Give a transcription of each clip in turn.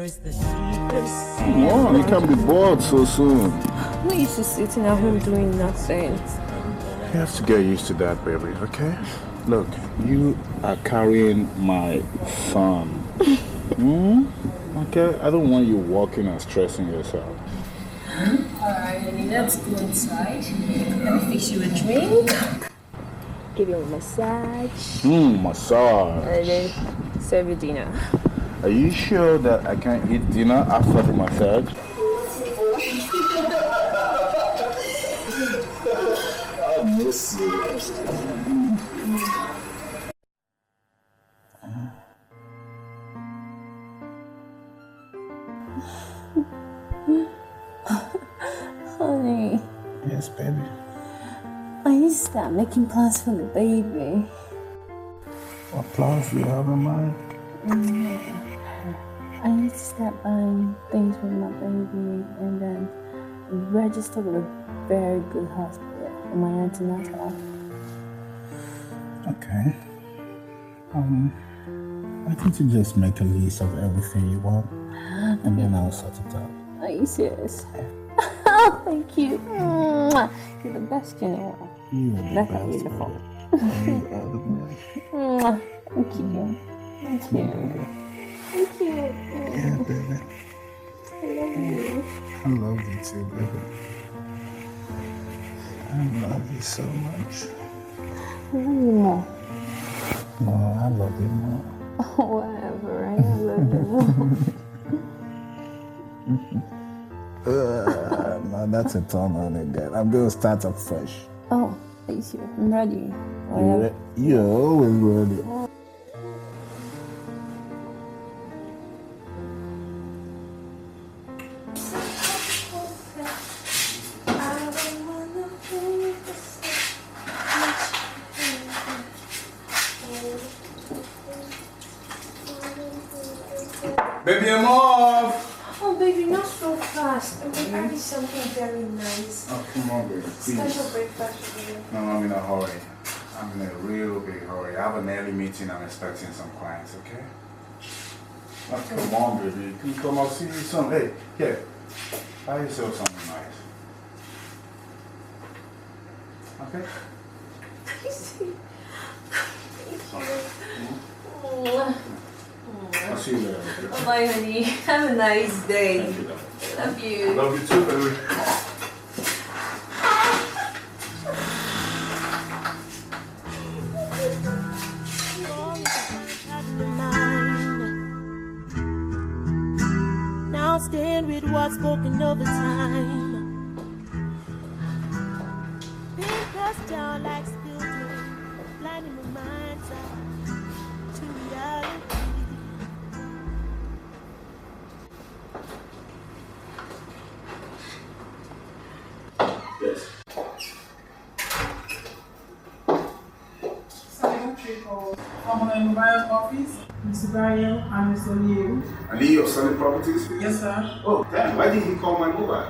is the deepest. Come on, you can't be bored so soon. I'm not used to sitting at home doing nothing. You have to get used to that, baby, okay? Look, you are carrying my son. Okay? I don't want you walking and stressing yourself. Alright, honey, let's go inside. Let me fix you a drink. Give you a massage. Massage. And then serve you dinner. Are you sure that I can eat dinner after the massage? I miss you. Honey. Yes, baby. I need to start making plans for the baby. What plans do you have in mind? I need to start buying things for my baby and then register with a very good hospital for my antenatal. Okay. Why don't you just make a list of everything you want and then I'll sort it out. Are you serious? Oh, thank you. You're the best, you know. You're That's beautiful. You are the best. Thank you. Thank you. Thank you. Yeah, baby. I love you. I love you too, baby. I love you so much. I love you more. No, I love you more. Whatever, right? I love you. No, that's a turn on again. I'm going to start up fresh. Oh, are you serious? I'm ready. You're always ready. Baby, I'm off! Oh, baby, not so fast. I'm preparing something very nice. Oh, come on, baby, please. Special breakfast for you. No, I'm in a hurry. I'm in a real big hurry. I have an early meeting. I'm expecting some clients, okay? Oh, come on, baby. Can you come? I'll see you soon. Hey, here. Buy yourself something nice. Okay? Thank you. I'll see you later. Okay? Bye, honey. Have a nice day. Thank you, darling. Love you. Love you too, baby. Now stand with what's spoken over time. Being pressed down like spilled rain, blinding my mind's eye to reality. Yes. From the buyer's office, Mr. Racheal and Mr. Liu. Ali, you're selling properties? Yes, sir. Oh, damn. Why did he call my mobile?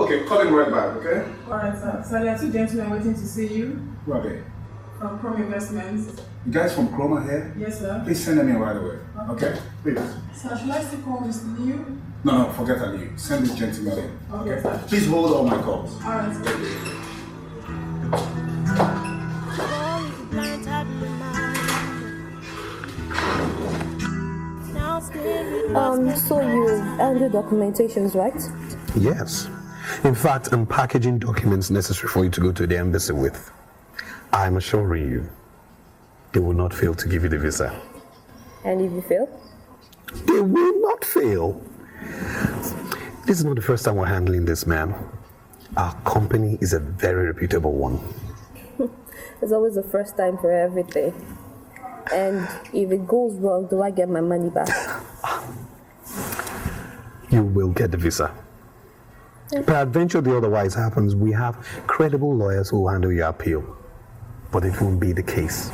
Okay, call him right back, okay? Alright, sir. So there are two gentlemen waiting to see you Who are they? from Chrome Investments. You guys from Chroma here? Yes, sir. Please send them in right away. Okay, please. Sir, should I still call Mr. Liu? No, forget Ali. Send this gentleman in. Okay, sir. Please hold all my calls. Alright, sir. So you handle documentations, right? Yes. In fact, I'm packaging documents necessary for you to go to the embassy with. I'm assuring you, they will not fail to give you the visa. And if you fail? They will not fail. This is not the first time we're handling this, ma'am. Our company is a very reputable one. There's always a first time for everything. And if it goes wrong, do I get my money back? You will get the visa. Peradventure the otherwise happens, we have credible lawyers who will handle your appeal. But it won't be the case.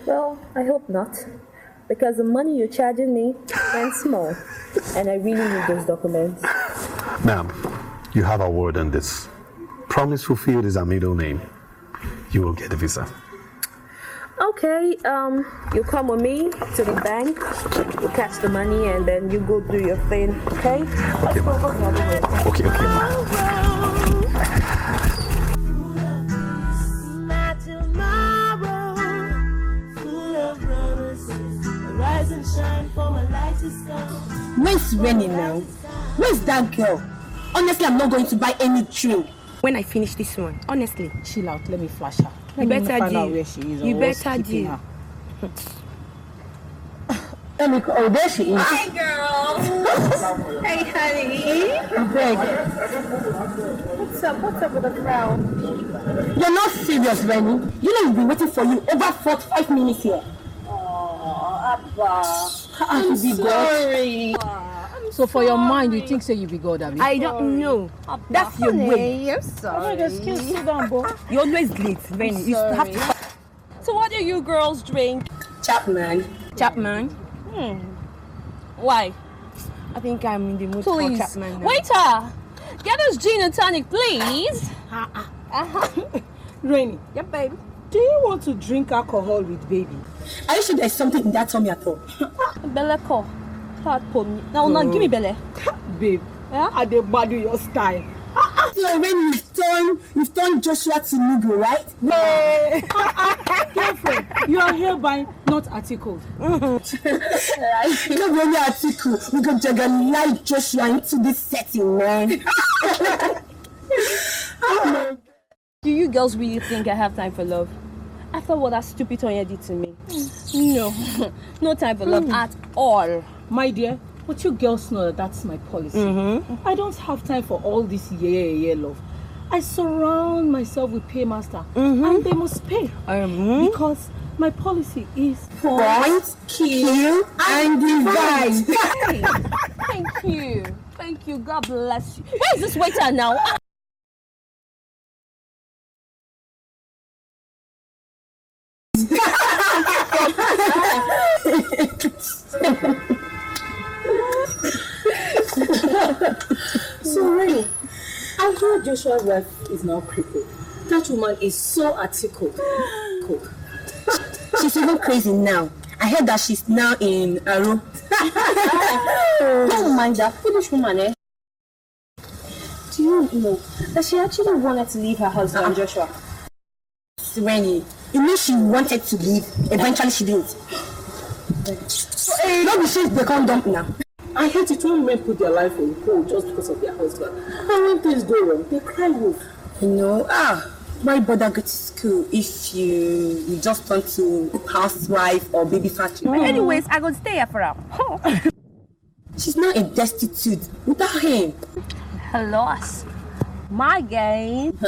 Well, I hope not. Because the money you're charging me is small. And I really need those documents. Ma'am, you have our word on this. Promise fulfilled is our middle name. You will get the visa. Okay, you come with me to the bank, you catch the money, and then you go do your thing, okay? Okay, ma. Okay, ma. My tomorrow, full of promises. Rise and shine for my light is gone. Where's Rennie now? Where's that girl? Honestly, I'm not going to buy any drink. When I finish this one, honestly. Chill out, let me flash her. You better find out do. where she is. You better do. Oh, there she is. Hi, girl. Hey, honey. Greg, What's up? What's up with the crowd? you're not serious, Rennie. You know we've been waiting for you over 45 minutes here. I'm Sorry. So for your mind, you think say you be God, Abby? I don't know. That's your way. I'm sorry. Sit down, boy. You're always late, Rennie. You have to. So what do you girls drink? Chapman. Chapman. Why? I think I'm in the mood for Please. Chapman now. Waiter, get us gin and tonic, please. Rainy, Yeah, baby. do you want to drink alcohol with baby? Are you sure there's something in that tummy at all? Belle ko. Hard pony. Now, give me Belle. Babe, Yeah? I dey badu your style. So when you've turned Joshua to Negro, right? Girlfriend, you are hereby not articled. You know, when you're article, we can light Joshua into this setting, man. Do you girls really think I have time for love? After what that stupid Tonya did to me? No. No time for love at all. My dear, but you girls know that that's my policy. I don't have time for all this love. I surround myself with paymaster and they must pay. Because my policy is Point, kill, and divide. Hey, thank you. Thank you. God bless you. Where is this waiter now? so ready. I heard Joshua's wife is now crippled. That woman is so articulate. She's even crazy now. I heard that she's now in Aro. Don't mind that foolish woman, eh? Do you know that she actually wanted to leave her husband, Joshua? Rennie, you know she wanted to leave. Eventually she didn't. Don't be sure they can't dump now. I hate it when men put their life on hold just because of their husband. And when things go wrong, they cry wolf. You know, why bother go to school if you just turn to housewife or baby factory? But anyways, I go stay here for her. She's now a destitute without him. Hello. My game.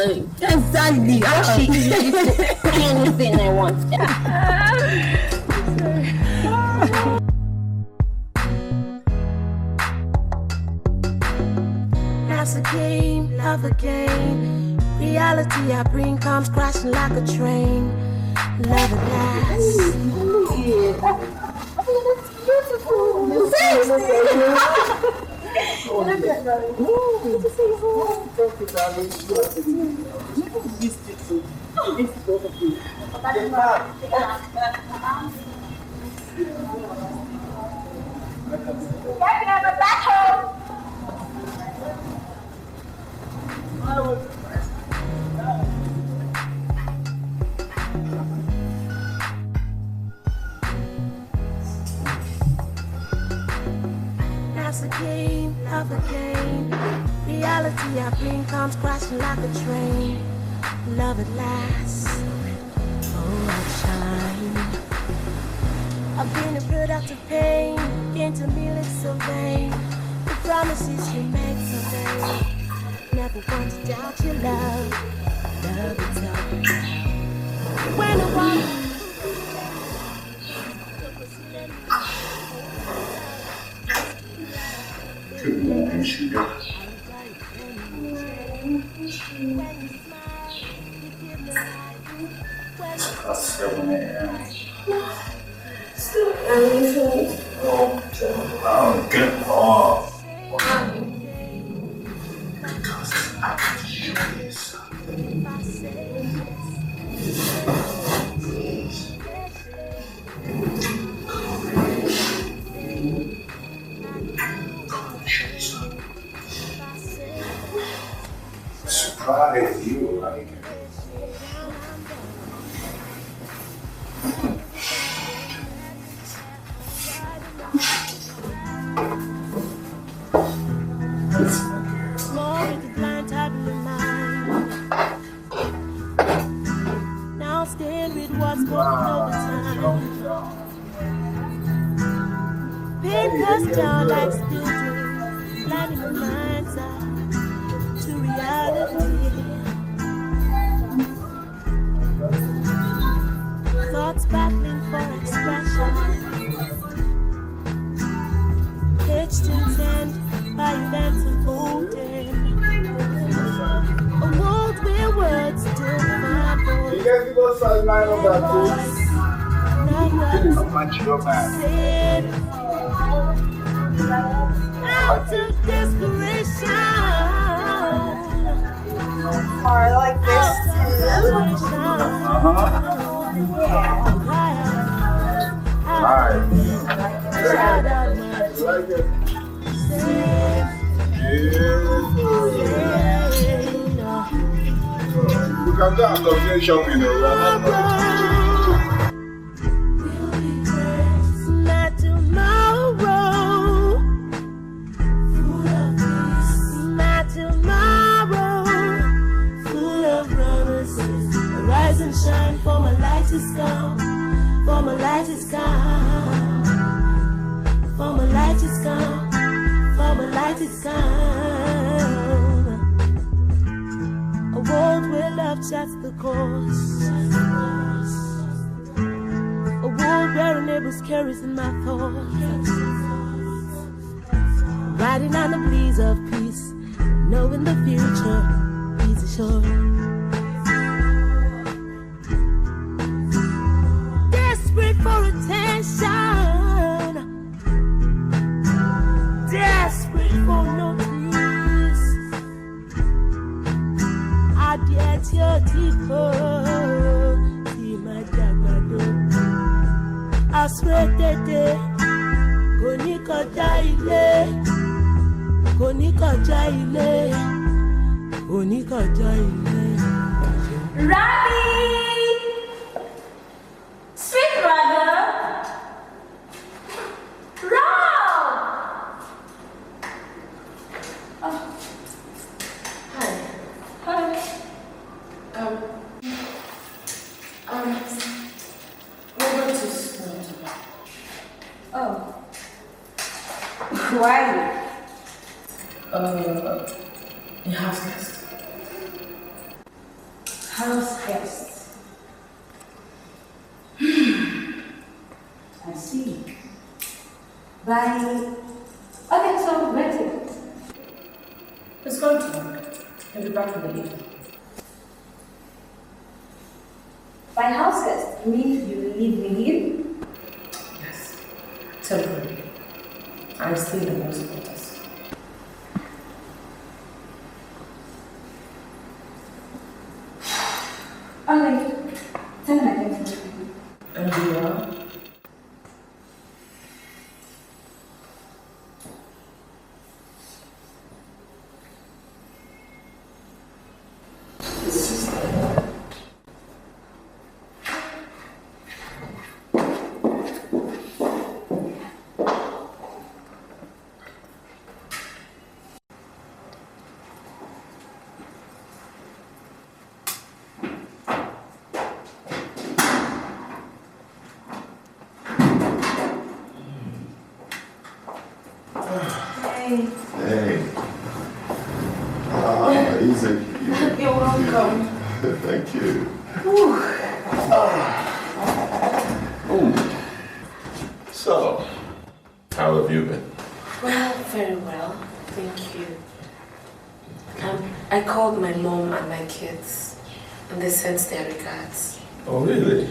Exactly. How she easily do anything I want. That's a game, love a game. Reality I bring comes crashing like a train. Love it lasts. That's a game, love a game. Reality I bring comes crashing like a train. Love it lasts. Oh, I shine. I've been a product of pain. Into millions so vain. The promises you make so vain. Never want to doubt your love. Love is all about. When I want Good morning, sugar. It's past 7 a.m. Still angry. Oh, get off. Because I can show you something. Please. lost in with what's going over time. Paint us down like children, blinding the mind's eye to reality. Thoughts battling for expression, pitched intent by events unfolding. A world where words don't find voice. You guys give us size 9 on that too. Said out of desperation. I like this We can go and continue shopping around. Not tomorrow. Not tomorrow. Full of promises. Rise and shine, for my light is gone. For my light is gone. For my light is gone. For my light is gone. A world where love charts the course. A world where a neighbor's carries in my thoughts. Riding on the breeze of peace, knowing the future is assured. Desperate for attention, desperate for notice. I get your deeper, see my jagbado. I swear that day, Konika Jaile, Konika Jaile, Konika Jaile. Rabi! Sweet brother! Rob! Oh. Hi. Hi. We're going to school. Oh. Why? You house guest. House guest. I see. Bye. Okay, so where's it? It's going to work. He'll be back in the evening. By house guest, you mean you live with him? Yes. Temporarily. I'm still in those quarters. Okay. Tell me I can talk to you. And you are? Hey. Easy. You're welcome. Thank you. So, how have you been? Well, very well. Thank you. I called my mom and my kids, and they sent their regards. Oh, really?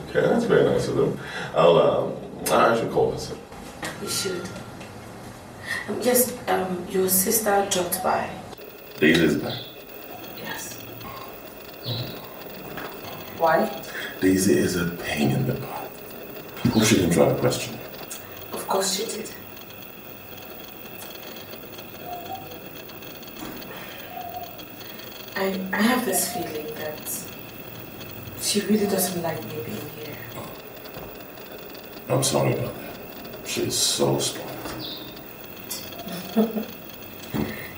Okay, that's very nice of them. I should call her. You should. Yes, your sister dropped by. Daisy's back. Yes. Why? Daisy is a pain in the butt. Who she didn't try to question? Of course she did. I have this feeling that she really doesn't like me being here. I'm sorry about that. She's so spoiled.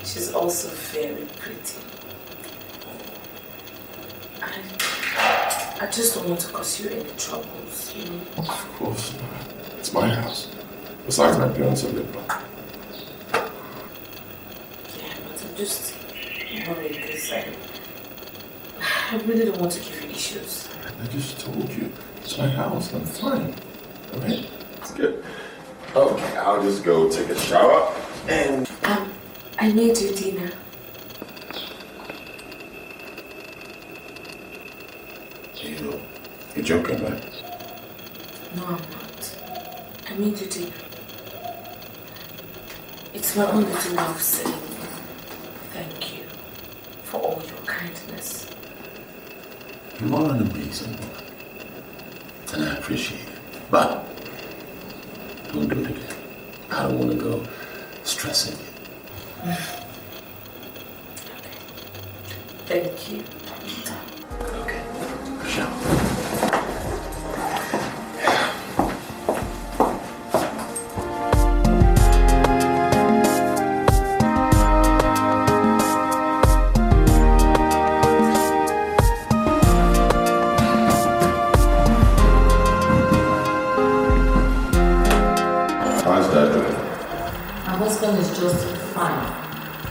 She's also very pretty. I just don't want to cause you any troubles, you know? Of course not. It's my house. Besides, my parents are living. Yeah, but I'm just worried because I really don't want to give you issues. I just told you. It's my house. I'm fine. Alright? It's good. Okay, I'll just go take a shower and... I need your dinner. You're joking, right? No, I'm not. I need your dinner. It's my only thing of saying thank you for all your kindness. You are an amazing woman. And I appreciate it. But don't do it again. I don't want to go stressing you. Okay. Thank you. Okay. Racheal. Is just fine,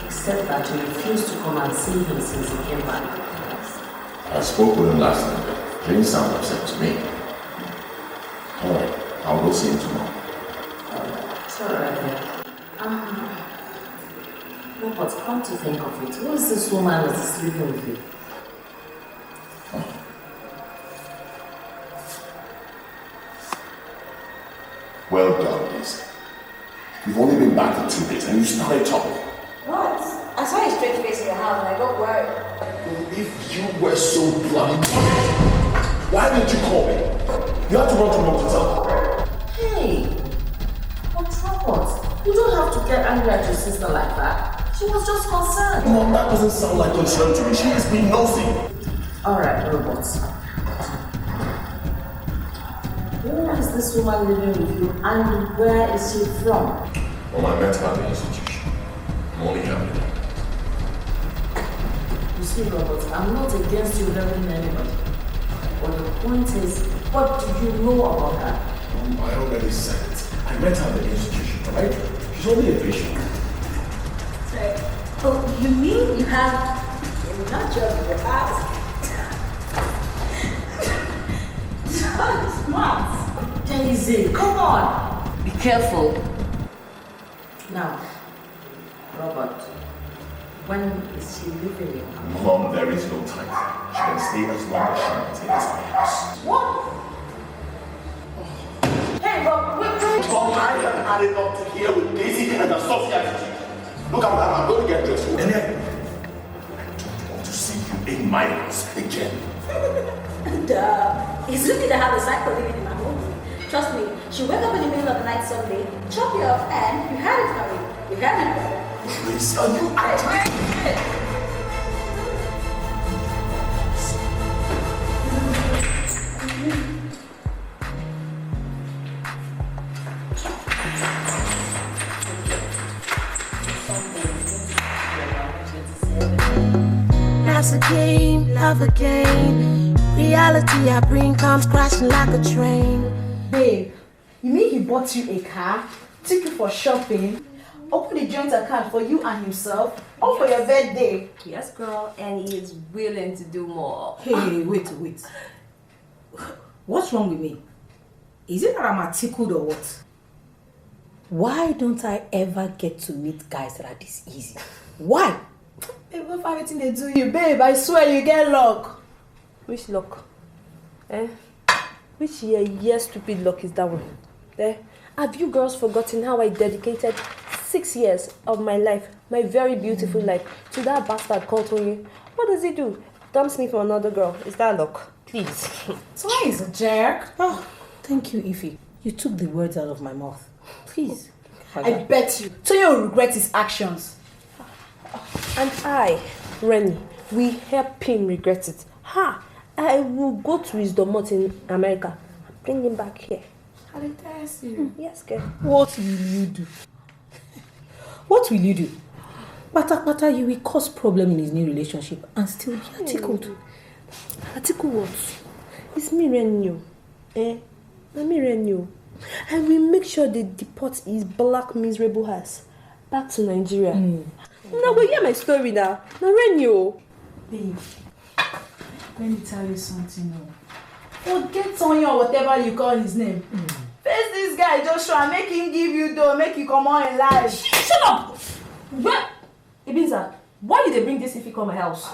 except that you refused to come and see him since he came back. I spoke with him last night. He didn't sound upset to me. Alright, I'll go see him tomorrow. It's alright then. No, but come to think of it, who is this woman that is living with you? Well done, Lisa. You've only been back for 2 days and you started talking. What? I saw your straight face in your house and I got worried. If you were so bloody why didn't you call me? You had to run to Montezal. Hey, what's wrong? You don't have to get angry at your sister like that. She was just concerned. Mom, that doesn't sound like concern to me. She is being nosy. Alright, robots. Where is this woman living with you and where is she from? Well, I met her at the institution. I'm only having it. You see, Robert, I'm not against you helping anybody. But the point is, what do you know about her? I already said it. I met her at the institution, right? She's only a patient. Oh, you mean you have a nutshell in your house? Smart. Daisy, come on. Be careful. Now, Robert, when is she leaving you? Mom, there is no time. She can stay as long as she wants. It is my house. What? Hey, Bob, wait. Mom, I have had enough to hear with Daisy and her saucy attitude. Look, I'm going to get dressed. And then, I don't want to see you in my house again. It's lucky to have a cycle living in my home. Trust me, she wake up in the middle of the night someday, chop you off, and you had it for me. You had it. Please, are you acting? Life's a game, love a game. Reality I bring comes crashing like a train. Babe, you mean he bought you a car, took you for shopping, opened a joint account for you and himself, all for your birthday? Yes, girl, and he is willing to do more. Hey, wait. What's wrong with me? Is it that I'm tickled or what? Why don't I ever get to meet guys that are this easy? Why? Babe, what everything they do you, babe? I swear you get luck. Which luck? Which year stupid luck is that one? There. Have you girls forgotten how I dedicated 6 years of my life, my very beautiful life, to that bastard called Tony? What does he do? Dumps me for another girl. Is that luck? Please. So why is a jerk? Oh, thank you, Ify. You took the words out of my mouth. Please. I bet you Tony will regret his actions. And I, Rennie, will help him regret it. I will go to his domot in America and bring him back here. I'll test you. Yes, girl. What will you do? What will you do? Pata, you will cause problem in his new relationship and still be articled. Article what? It's me, Renyo. Let me Renyo. And we make sure they deport his black miserable ass back to Nigeria. Now we hear my story now. Now Renyo. Babe, let me tell you something now. Forget Tonya or whatever you call his name. Face this guy, Joshua, make him give you dough, make you come on in life. Shut up! What? Ibinza, why did they bring this if you come my house?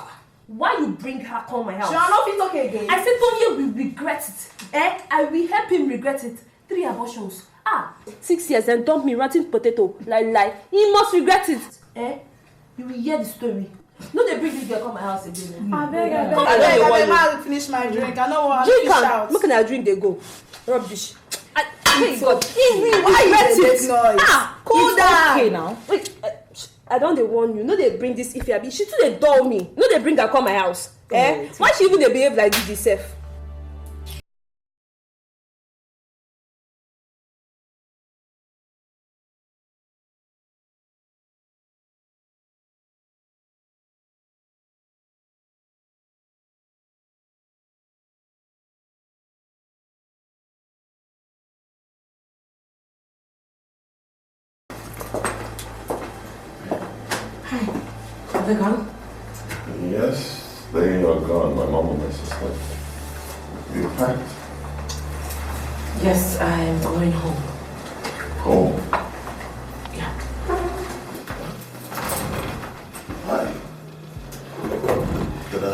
Why you bring her come my house? Sure, I know if it's okay again. I said Tonya will regret it. I will help him regret it. 3 abortions. 6 years and dump me rotten potato. Lie. He must regret it. You will hear the story. No, they bring this girl come my house again. I beg, I'll finish my drink. I know what drink to shout. Look at drink, they go. Rubbish. God. He will regret it. Cool down. Okay now. Wait, I don't they warn you. No, they bring this if you she too they dull me. No, they bring her come my house. Why she even they behave like this herself? Are they gone? Yes, they are gone. My mom and my sister. You packed? Yes, I am going home. Home? Yeah. Why? Did I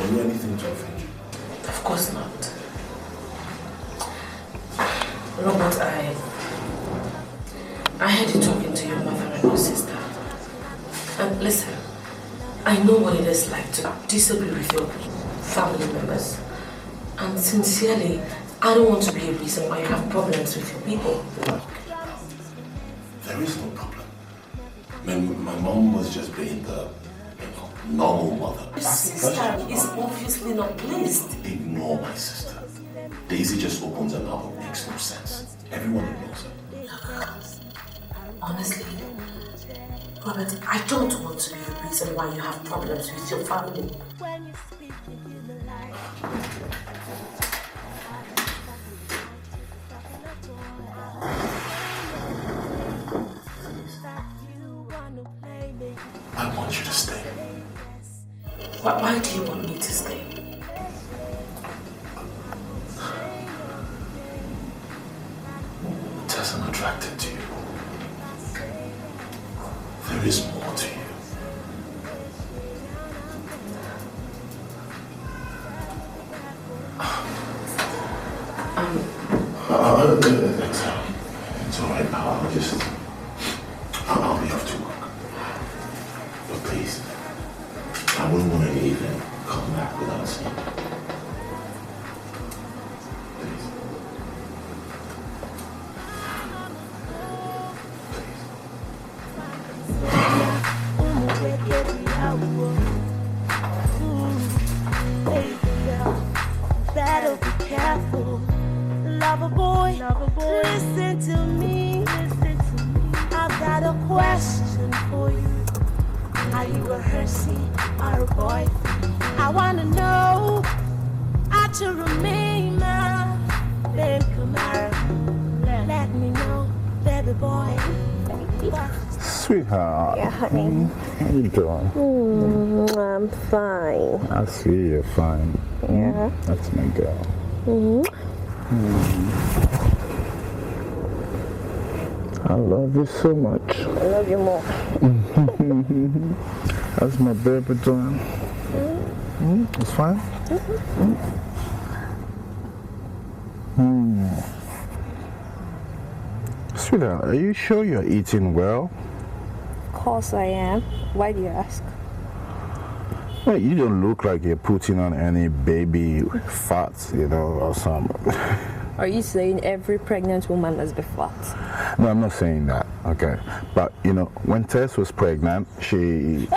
do anything to offend you? Of course not. Robert, I heard you talking to your mother and your sister. And listen, I know what it is like to disagree with your family members. And sincerely, I don't want to be a reason why you have problems with your people. There is no problem. My mom was just being the normal mother. Your sister is obviously not pleased. Ignore my sister. Daisy just opens her mouth. It makes no sense. Everyone ignores her. Honestly, Robert, I don't want to be the reason why you have problems with your family. I want you to stay. Why do you want me to stay? Tess, I'm attracted to you. There is more to you. It's all right. I'll be off to work. But please, I wouldn't want to leave and come back without seeing you. Better be careful. Lover boy, listen to me. I've got a question for you. Are you a Hershey or a boyfriend? I wanna know. I should remain my baby Camara. Let me know, baby boy. Sweetheart. Yeah, honey. How you doing? I'm fine. I see you're fine. Yeah. That's my girl. I love you so much. I love you more. How's my baby doing? It's fine? Sweetheart, are you sure you're eating well? Of course I am. Why do you ask? Well, you don't look like you're putting on any baby fat, or something. Are you saying every pregnant woman must be fat? No, I'm not saying that, okay. But, when Tess was pregnant, she...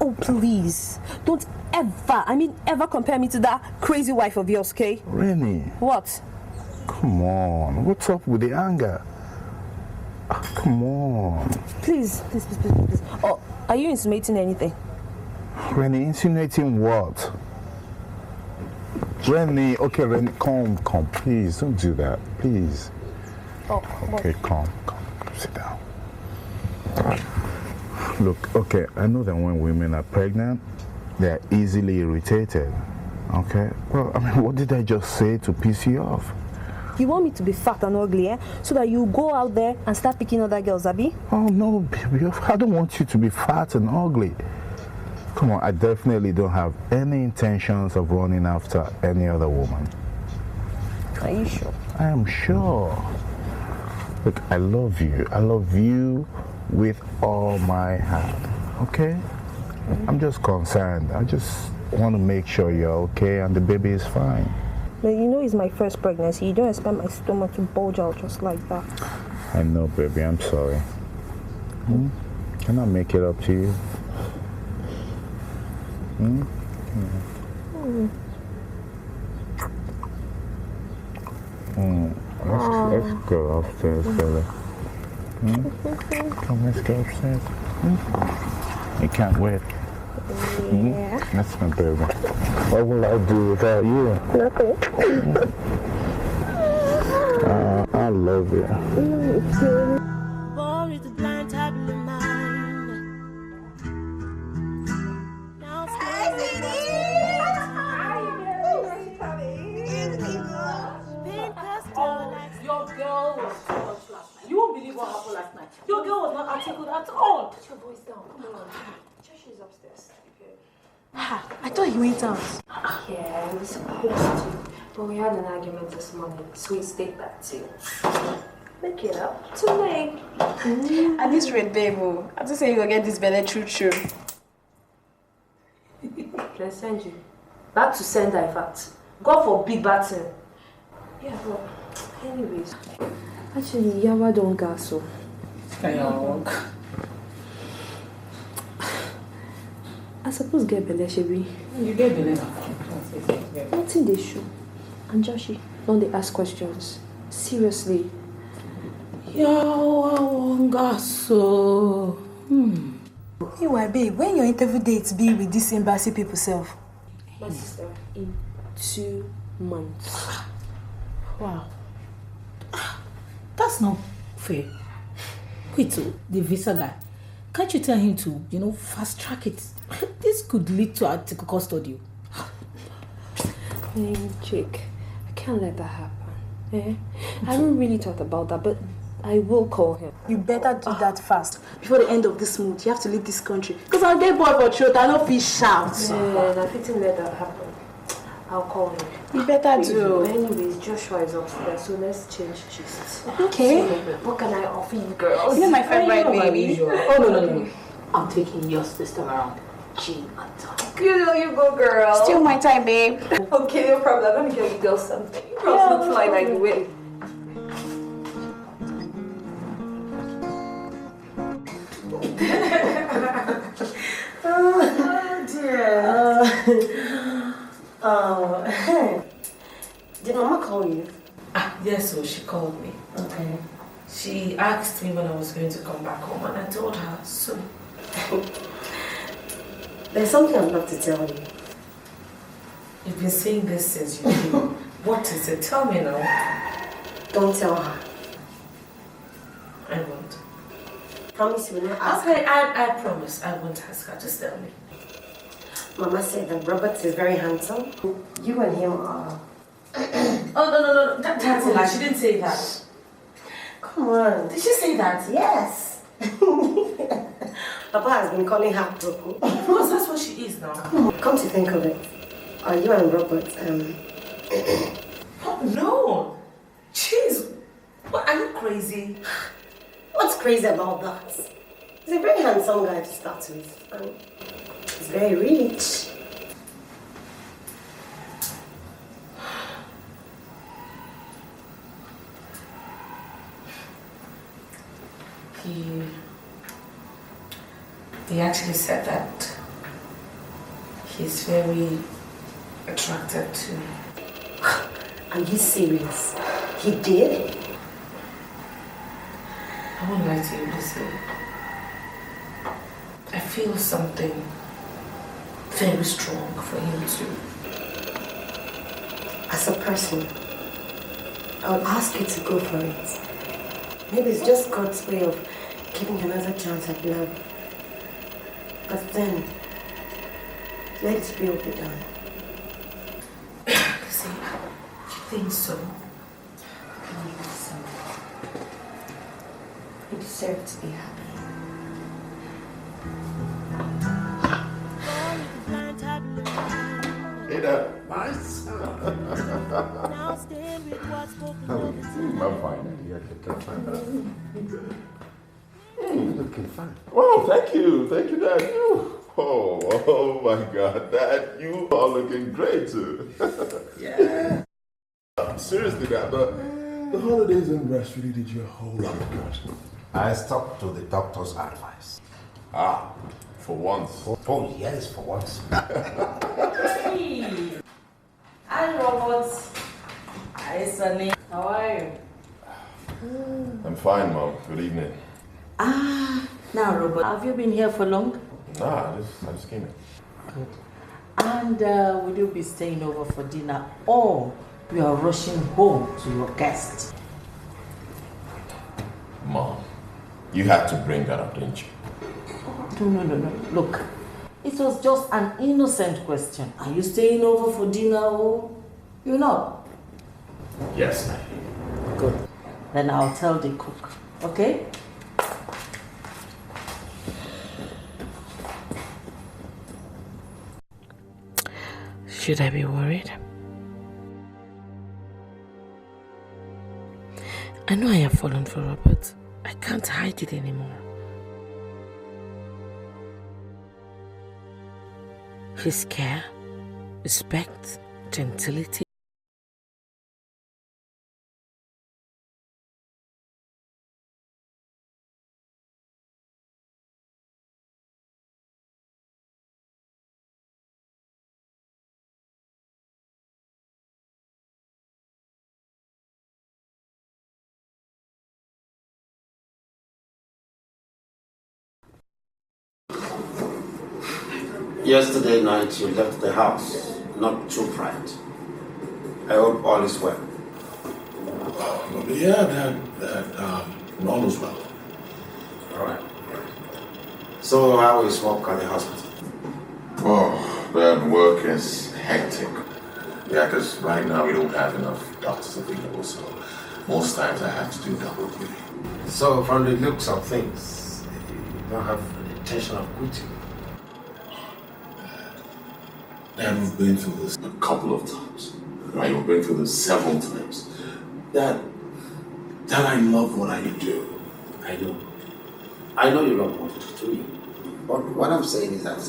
Oh, please. Don't ever compare me to that crazy wife of yours, okay? Rennie. What? Come on. What's up with the anger? Come on. Please. Oh, are you insinuating anything? Rennie, insinuating what? Rennie, okay, Rennie, calm, please, don't do that, please. Oh, okay, calm, sit down. Look, okay, I know that when women are pregnant, they are easily irritated, okay? Well, I mean, what did I just say to piss you off? You want me to be fat and ugly, eh? So that you go out there and start picking other girls, Abby? Oh, no, baby, I don't want you to be fat and ugly. Come on, I definitely don't have any intentions of running after any other woman. Are you sure? I am sure. Look, I love you. I love you with all my heart, okay? I'm just concerned. I just want to make sure you're okay and the baby is fine. But you know it's my first pregnancy. You don't expect my stomach to bulge out just like that. I know, baby. I'm sorry. Can I make it up to you? Let's go upstairs, baby. Come, let's go upstairs. You can't wait. Yeah. That's my baby. What will I do without you? Nothing. I love you. Born with a blind tablet mind. Now Your girl was too much last night. You won't believe what happened last night. Your girl was not articulate at all. Put your voice down. Come on. She's upstairs. I thought you went out. Yeah, I was supposed to. But we had an argument this morning, so we stayed back too. Make it up to me. At this rate, babe, I just say you go get this belly true. Let's send you. Back to sender, in fact. Go for big battle. Yeah, but anyways. Actually, Yawa don't gas so. I suppose get belly should be. You get belly now. Nothing they show. And Joshie, don't they ask questions? Seriously. Yawa gas so. Anyway, babe, when your interview dates be with this embassy people self? My sister, in 2 months. Wow. That's not fair. Wait, the visa guy. Can't you tell him to, fast track it? This could lead to article custody. Jake, I can't let that happen. I haven't really thought about that, but I will call him. You better do that fast. Before the end of this month, you have to leave this country. Because I'll get bored for throat, I don't feel shout. Yeah, I didn't let that happen. I'll call him. You better do. Anyways, Joshua is upstairs, so let's change gist. Okay. What can I offer you girls? You're my favorite baby. Oh, no. I'm taking yours this time around. Gin and tonic. You go, girl. Still my time, babe. Okay, no problem. Let me get you girls something. You girls look fly like the way. Oh dear. Did Mama call you? Yes, so she called me. Okay. She asked me when I was going to come back home, and I told her soon. There's something I'd love to tell you. You've been saying this since you came. What is it? Tell me now. Don't tell her. I won't. Promise you will not ask Okay, her. I promise. I won't ask her. Just tell me. Mama said that Robert is very handsome. You and him are... Oh, no. That's a lie. She didn't say that. Come on. Did she say that? Yes. Papa has been calling her Broku. Because that's what she is now. Come to think of it, are you and Robert, No. Jeez. What, are you crazy? What's crazy about that? He's a very handsome guy to start with. And he's very rich. He actually said that he's very attracted to me. Are you serious? He did? I won't lie to you, Lucy. I feel something very strong for him too. As a person, I would ask you to go for it. Maybe it's just God's way of giving you another chance at love. But then, let it be done. See, you think so? You deserve to be happy. Hey there. Nice. I'm fine. You're looking fine. Oh, thank you. Thank you, Dad. Oh my God, Dad, you are looking great too. Yeah. Seriously, Dad, the holidays and rest really did you a whole lot of good. I stuck to the doctor's advice. Ah, for once. Oh yes, for once. Hey! Hi, Robert. Hi, Sunny. How are you? I'm fine, Mom. Good evening. Now, Robert, have you been here for long? I just came in. Good. And will you be staying over for dinner or you are rushing home to your guest? Mom, you had to bring that up, didn't you? No. Look, it was just an innocent question. Are you staying over for dinner or you're not? Yes, ma'am. Good. Then I'll tell the cook, okay? Should I be worried? I know I have fallen for Robert. I can't hide it anymore. His care, respect, gentility. Yesterday night you left the house, not too bright. I hope all is well. Yeah, that all is well. All right. So how is work at the hospital? Oh, that work is hectic. Yeah, because right now we don't have enough doctors available, so most times I have to do double duty. So from the looks of things, you don't have the intention of quitting. And we've been through this a couple of times. Right? We've been through this several times. That I love what I do. I know. I know you don't want to do it. But what I'm saying is that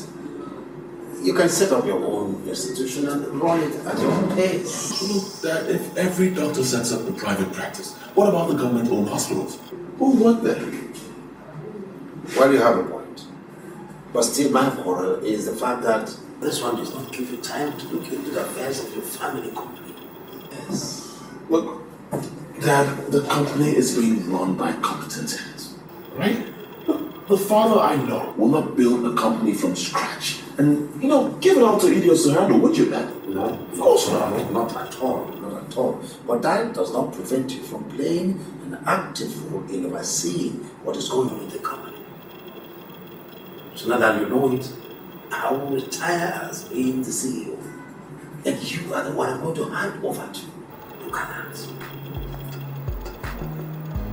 you can set up your own institution and run it at your own pace. Look, Dad, if every doctor sets up a private practice, what about the government-owned hospitals? Who want that? Well, you have a point. But still, my quarrel is the fact that this one does not give you time to look into the affairs of your family company. Yes. Look, Dad, the company is being run by competent hands, right? Look, the father I know will not build a company from scratch and, give it all to idiots to handle, would you, Dad? No, of course not. Not at all, not at all. But that does not prevent you from playing an active role in overseeing what is going on in the company. So now that you know it, I will retire as being the CEO. And you are the one I'm going to hand over to. Look at that.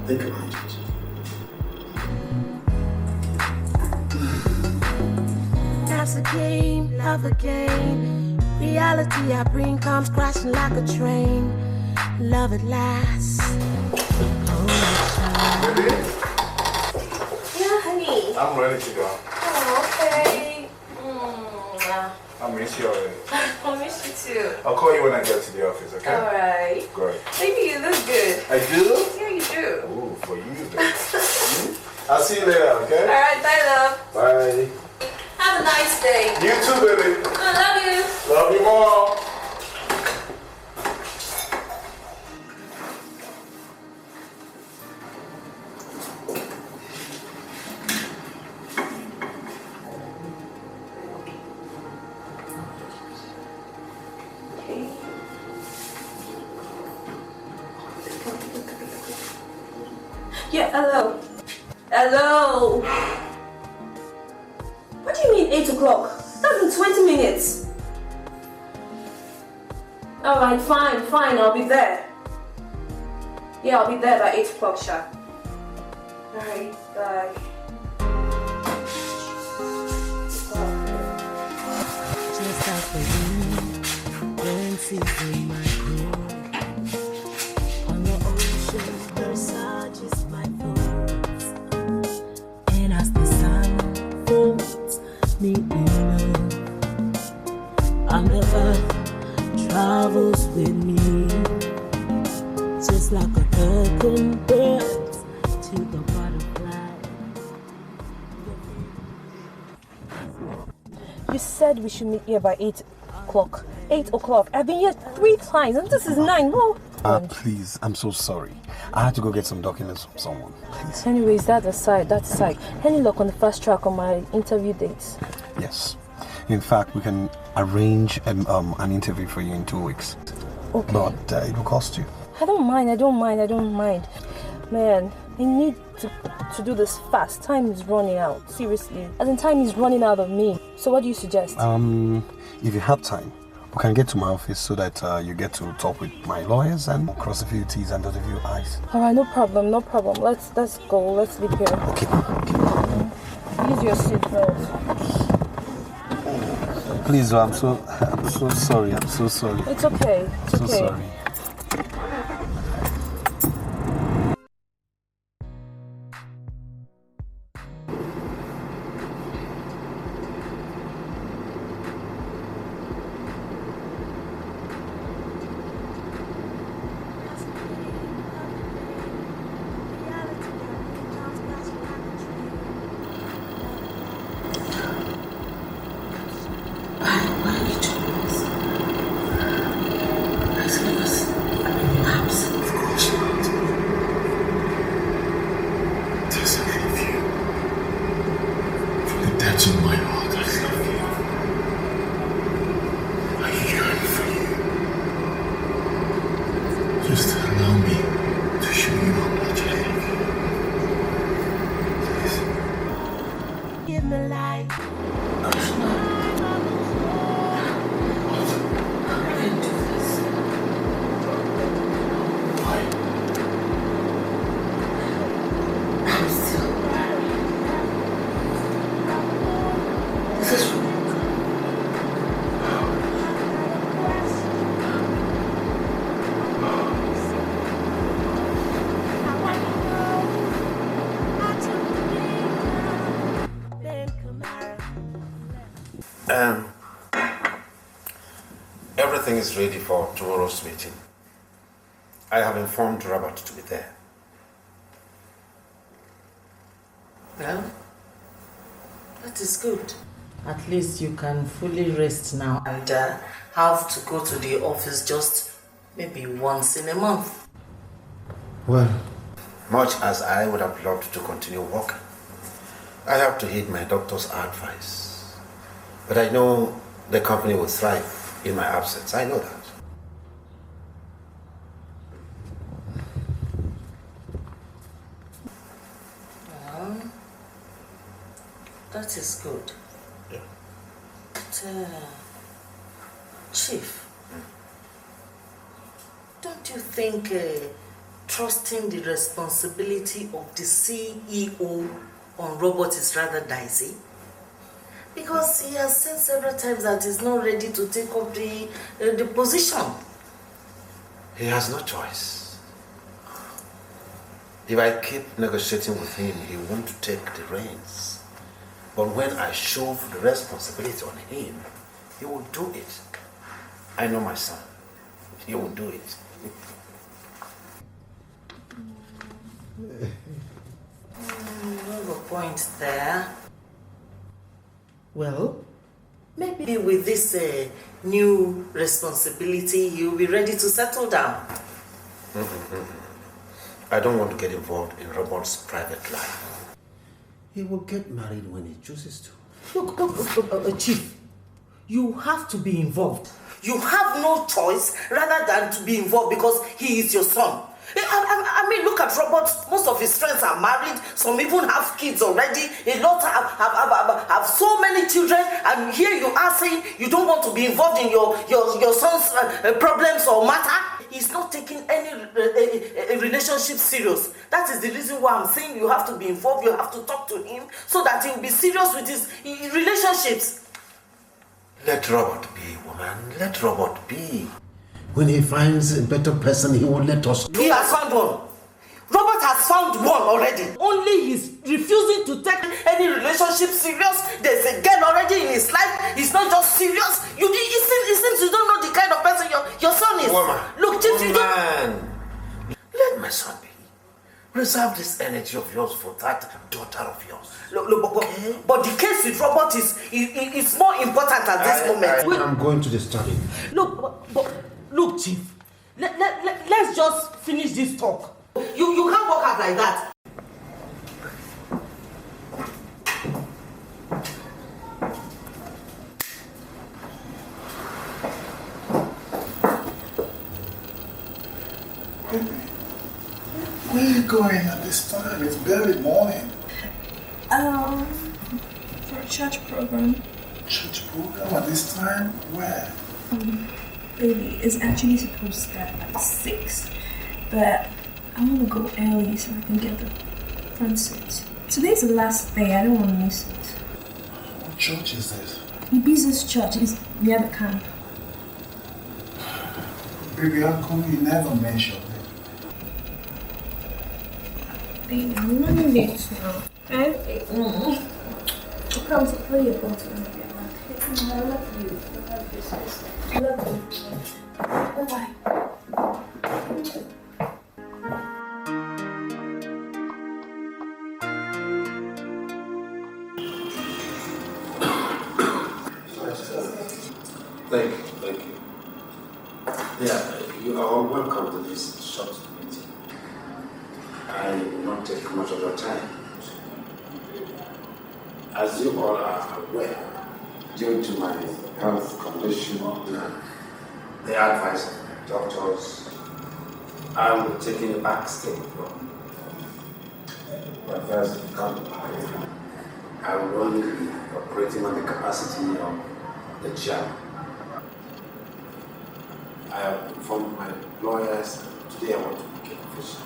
Think about it. That's a game, love a game. Reality I bring comes crashing like a train. Love at last. Baby? Yeah, honey. I'm ready to go. Oh, okay. I miss you already. I miss you too. I'll call you when I get to the office, okay? Alright. Great. Baby, you look good. I do? Yeah, you do. Ooh, for you, baby. I'll see you later, okay? Alright, bye, love. Bye. Have a nice day. You too, baby. I love you. Love you more. Yeah, hello. Hello. What do you mean 8 o'clock? That's in 20 minutes. Alright, fine, I'll be there. Yeah, I'll be there by 8 o'clock sharp. Alright, bye. Just like the wind, dances in my core. On the ocean, versages my thoughts. And as the sun folds me in love, and the earth travels with me, just like a curtain birds to the butterfly. You said we should meet here by 8 o'clock. 8 o'clock. I've been here 3 times and this is 9. Whoa. Please, I'm so sorry. I had to go get some documents from someone. Please. Anyways, that's aside. Any luck on the fast track on my interview dates? Yes. In fact, we can arrange an interview for you in 2 weeks. Okay. But it will cost you. I don't mind. Man, I need to do this fast. Time is running out. Seriously. As in, time is running out of me. So what do you suggest? If you have time, we can get to my office so that you get to talk with my lawyers and cross a few T's and dot a few I's. Alright, no problem. Let's go. Let's leave here. Okay. Use your seatbelt. Please, I'm so sorry. It's okay. It's okay. Sorry. Everything is ready for tomorrow's meeting. I have informed Robert to be there. Well, that is good. At least you can fully rest now and have to go to the office just maybe once in a month. Well, much as I would have loved to continue working, I have to heed my doctor's advice. But I know the company will thrive in my absence. I know that. Well, that is good. Yeah. But, Chief, don't you think trusting the responsibility of the CEO on Robert is rather dicey? Because he has said several times that he's not ready to take up the position. He has no choice. If I keep negotiating with him, he won't take the reins. But when I shove the responsibility on him, he will do it. I know my son. He will do it. You have a point there. Well, maybe with this new responsibility, you'll be ready to settle down. I don't want to get involved in Robert's private life. He will get married when he chooses to. Look, Chief, you have to be involved. You have no choice rather than to be involved because he is your son. I mean, look at Robert. Most of his friends are married. Some even have kids already. A lot have so many children. And here you are saying you don't want to be involved in your son's problems or matter. He's not taking any relationship serious. That is the reason why I'm saying you have to be involved. You have to talk to him so that he will be serious with his relationships. Let Robert be, woman. Let Robert be. When he finds a better person, he will let us know. He has found one. Robert has found one already. Only he's refusing to take any relationship serious. There's a girl already in his life. He's not just serious. It seems you don't know the kind of person your son is. Woman. Look, Chief, you don't... Let my son be. Reserve this energy of yours for that daughter of yours. Look, but the case with Robert is more important at this moment. I'm going to the study. Look, Chief. Let's just finish this talk. You can't walk out like that. Where are you going at this time? It's barely morning. For a church program. Church program at this time? Where? Baby, it's actually supposed to start at 6. But I want to go early so I can get the front seat. Today's the last day. I don't want to miss it. What church is this? Ibiza's church is near the camp. Baby, how come you never mentioned it? Baby, I'm running late now. I'll come to play your bottle and get back. I love you. I love you, sister. I love you. Bye-bye. Thank you. Yeah, you are all welcome to this short meeting. I will not take much of your time. As you all are aware, due to my health condition and the advice of doctors, I will be taking a back step from my first counterpart. I will only be operating on the capacity of the chairman. I have informed my lawyers, and today I want to make it official.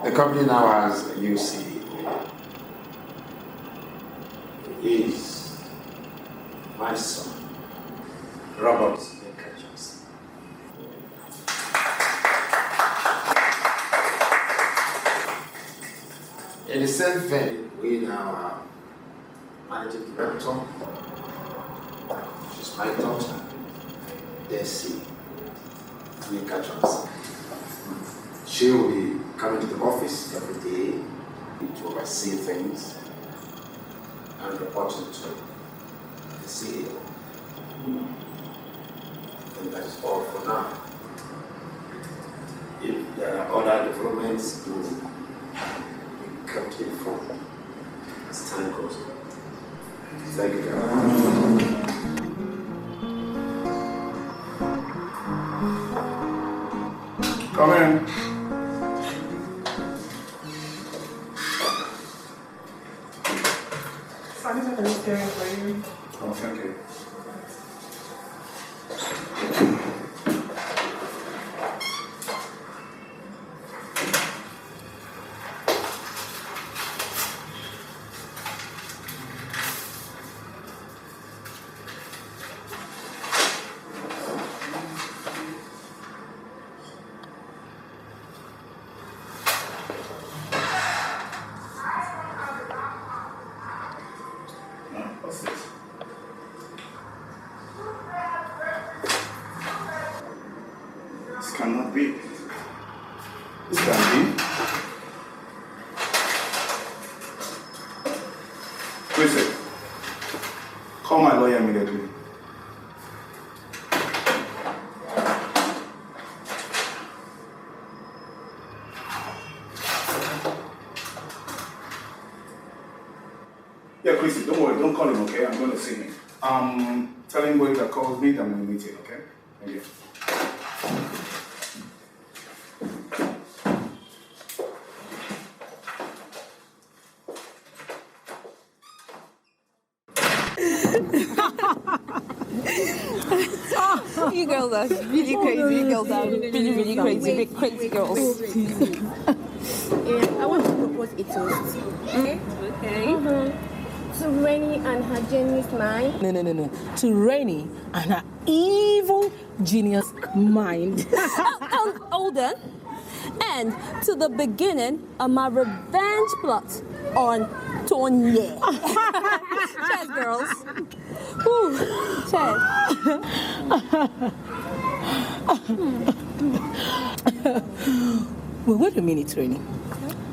The company now has a new CEO. He is my son, Robert Dikeh. In the same vein, we now have managing director, she's my daughter, deceit. She will be coming to the office every day to oversee things and reporting to the CEO. And that is all for now. If there are other developments, you will be kept informed as time goes on. Thank you very much. Come in. I'm just staring for you. Oh, thank you. Call my lawyer immediately. Yeah, Chrissy, don't worry, don't call him, okay? I'm going to see him. Tell him that calls me, I'm going to meet him, okay? Thank you. You girls are really crazy. You girls are really crazy. Big crazy girls. I want to propose a toast. Okay? Okay. To Rainy and her genius mind. No. To Rainy and her evil genius mind. Hold on. And to the beginning of my revenge plot on Tonye. Cheers, girls. Woo. Cheers. Well, wait a minute, Rainy.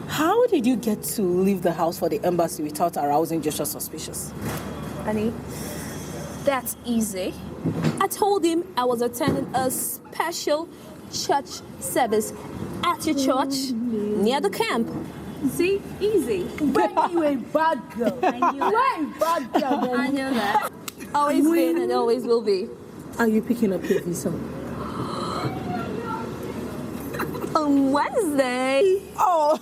How did you get to leave the house for the embassy without arousing Joshua's suspicions? Honey, that's easy. I told him I was attending a special church service at your church near the camp. See? Easy. But you a bad girl. I knew that. You a bad girl. I knew that. Always been and always will be. Are you picking up your visa? On Wednesday. Oh.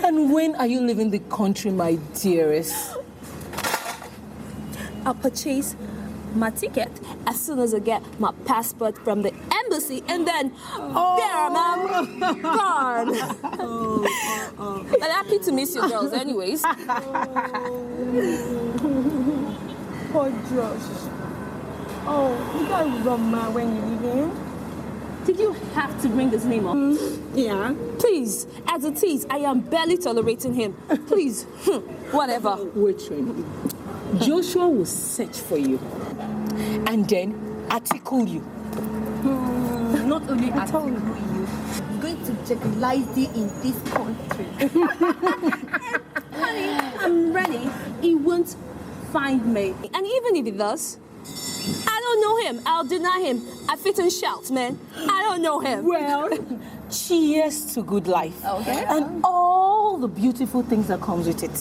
And when are you leaving the country, my dearest? I'll purchase my ticket as soon as I get my passport from the embassy, and then there I'm gone. But happy to miss you girls anyways. Poor Josh. Oh, you got Roma when you leave him. Did you have to bring this name up? Yeah. Please, as it is, I am barely tolerating him. Please, whatever. Wait, Rainy. Joshua will search for you and then article you. Not only article you, he's going to jeopardize you in this country. Honey, I'm ready. He won't find me. And even if he does, I don't know him. I'll deny him. I fit and shout, man. I don't know him. Well, cheers to good life. Okay. And all the beautiful things that comes with it.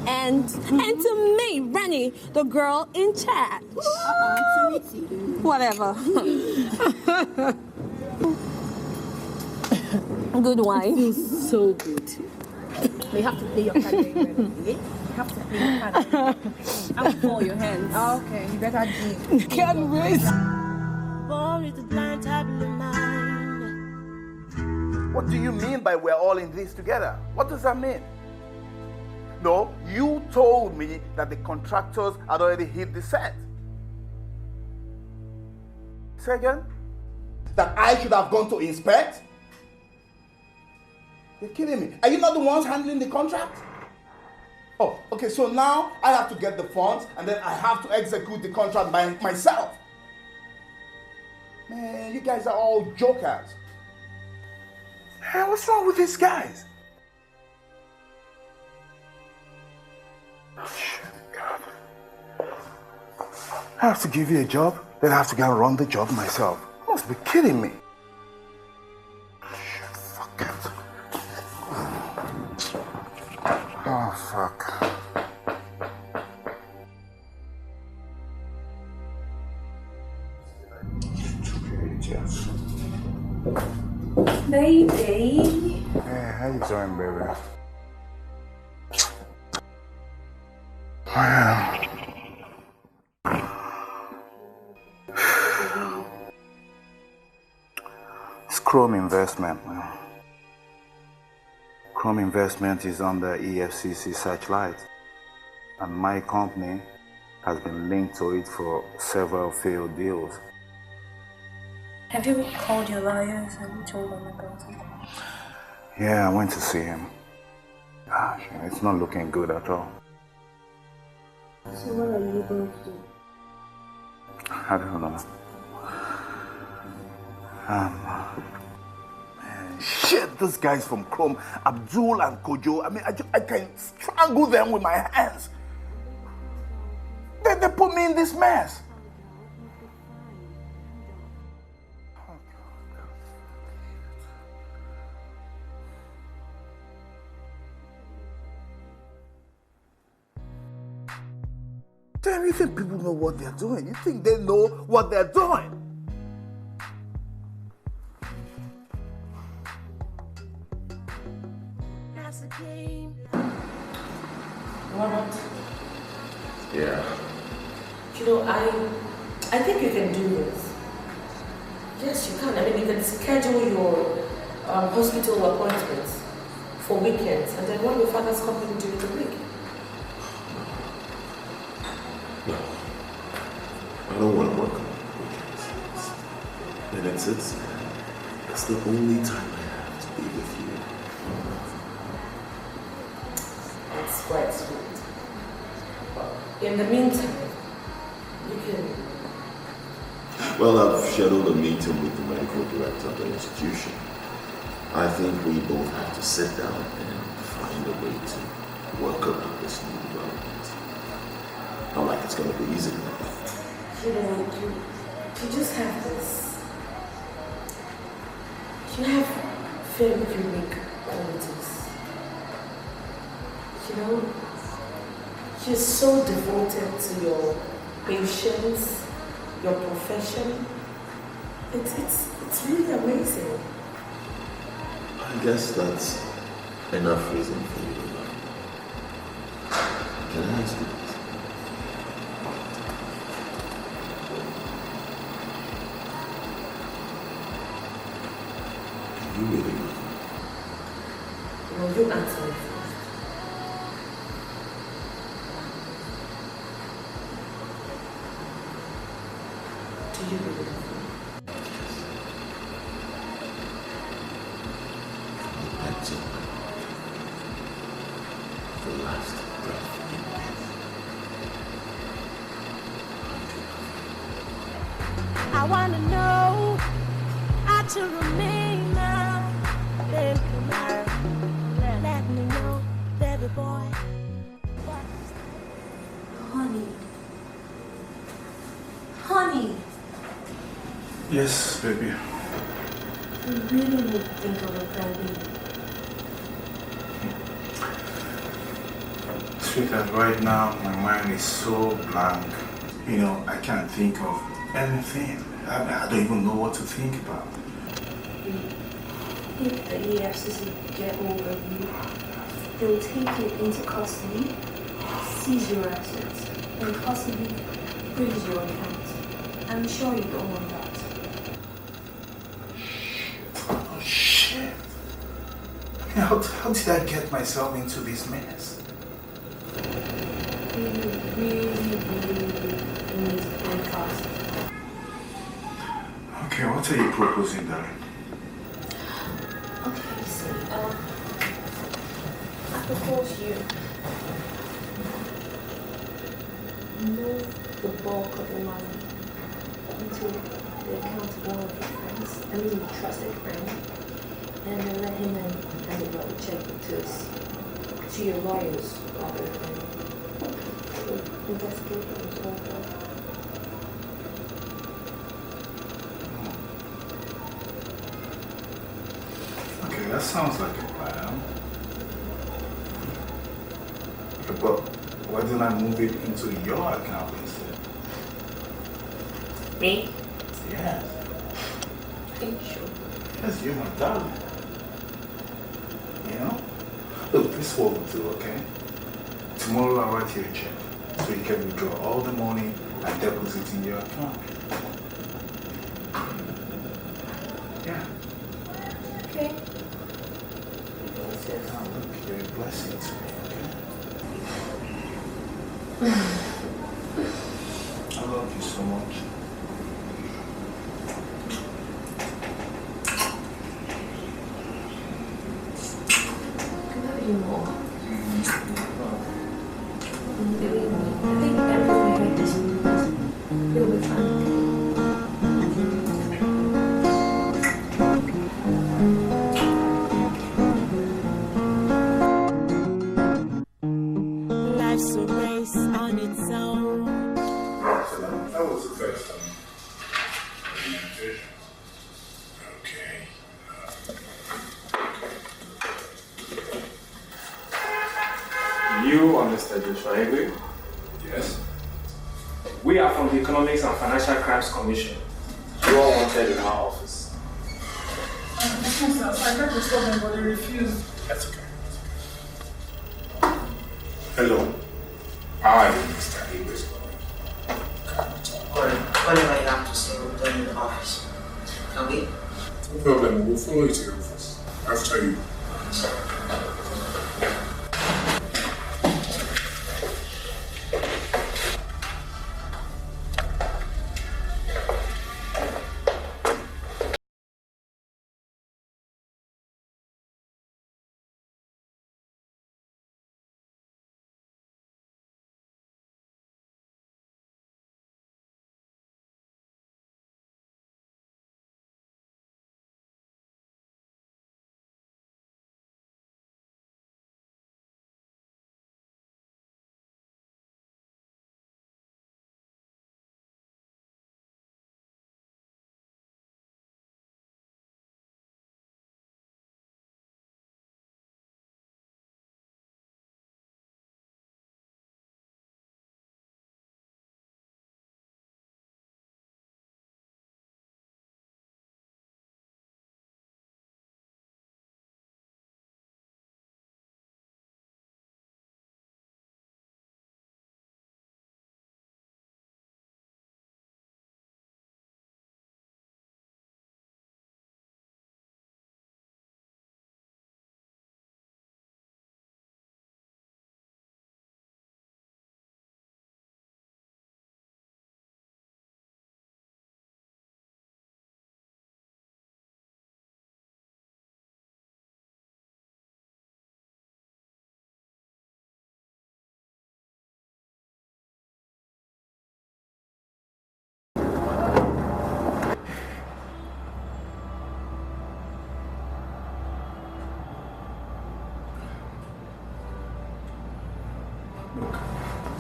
And to me, Rennie, the girl in charge. Whatever. Good wine. It feels so good. You have to play your card very well, okay? You have to play your card. I'll pour your hands. Okay, you better do. Can't wait. Born with a blind type of mind. What do you mean by we're all in this together? What does that mean? No, you told me that the contractors had already hit the set. Say again? That I should have gone to inspect? You're kidding me. Are you not the ones handling the contract? Oh, okay, so now I have to get the funds and then I have to execute the contract by myself. Man, you guys are all jokers. Hey, what's wrong with these guys? God. I have to give you a job, then I have to go and run the job myself. You must be kidding me. Shit, fuck it. Oh, fuck. Baby. Hey, how you doing, baby? Wow. It's Chrome Investment, man. Chrome Investment is under EFCC Searchlight, and my company has been linked to it for several failed deals. Have you called your lawyers and told them about it? Yeah, I went to see him. Gosh, it's not looking good at all. So what are you going to do? I don't know. Man, shit, those guys from Chrome, Abdul and Kojo, I mean, I can strangle them with my hands. They put me in this mess. Damn, you think people know what they're doing? You think they know what they're doing? That's a game. Robert, Yeah. you know, I think you can do this. Yes, you can. I mean, you can schedule your hospital appointments for weekends and then run your father's company during the week. No. I don't want to work on weekends. And it's the only time I have to be with you. It's quite sweet. But in the meantime, you can... Well, I've scheduled a meeting with the medical director of the institution. I think we both have to sit down and find a way to work around this new development. Not like it's going to be easy. You know, you just have this. You have very unique qualities. You know, you're so devoted to your patients, your profession. It's really amazing. I guess that's enough reason for you to love me. Can I ask you this? You really love me? Well, you answer me first. Do you really love me? That's it. The last breath in me. I wanna know how to remain now. Baby, let me know, baby boy. Honey. Honey. Yes, baby. We really need to think of a plan B. Sweetheart, right now my mind is so blank. You know, I can't think of anything. I don't even know what to think about. If the EFCC get hold of you, they'll take you into custody, seize your assets, and possibly freeze your account. I'm sure you don't want that. Oh shit. How did I get myself into this mess? You really need to play fast. Okay, what are you proposing, darling? Okay, see, I propose you move the bulk of the money into the account of one of your friends, I mean your trusted friend, and then let him hand it over check to your lawyers rather than investigators or Okay, that sounds like a plan. Okay, but why don't I move it into your account instead? me? Yes. Are you sure? Yes, you're my darling. You know? Look, this is what we'll do, okay? Tomorrow I'll write you a check so you can withdraw all the money and deposit it in your account. Yeah. Okay. You're a blessing to me, okay? I love you so much. I love you more. Believe me, I think everything we had this week will be fine. Life's a race on its own. That was the first time. Okay. You understand, Joshua, I agree? Yes. We are from the Economics and Financial Crimes Commission. You all wanted in our office. I tried to stop them, but they refused. That's okay. Hello. Hi, Mr. English. Correct. whatever you have to say will be done in the office. Can we? No problem. We'll follow you to your office. After you.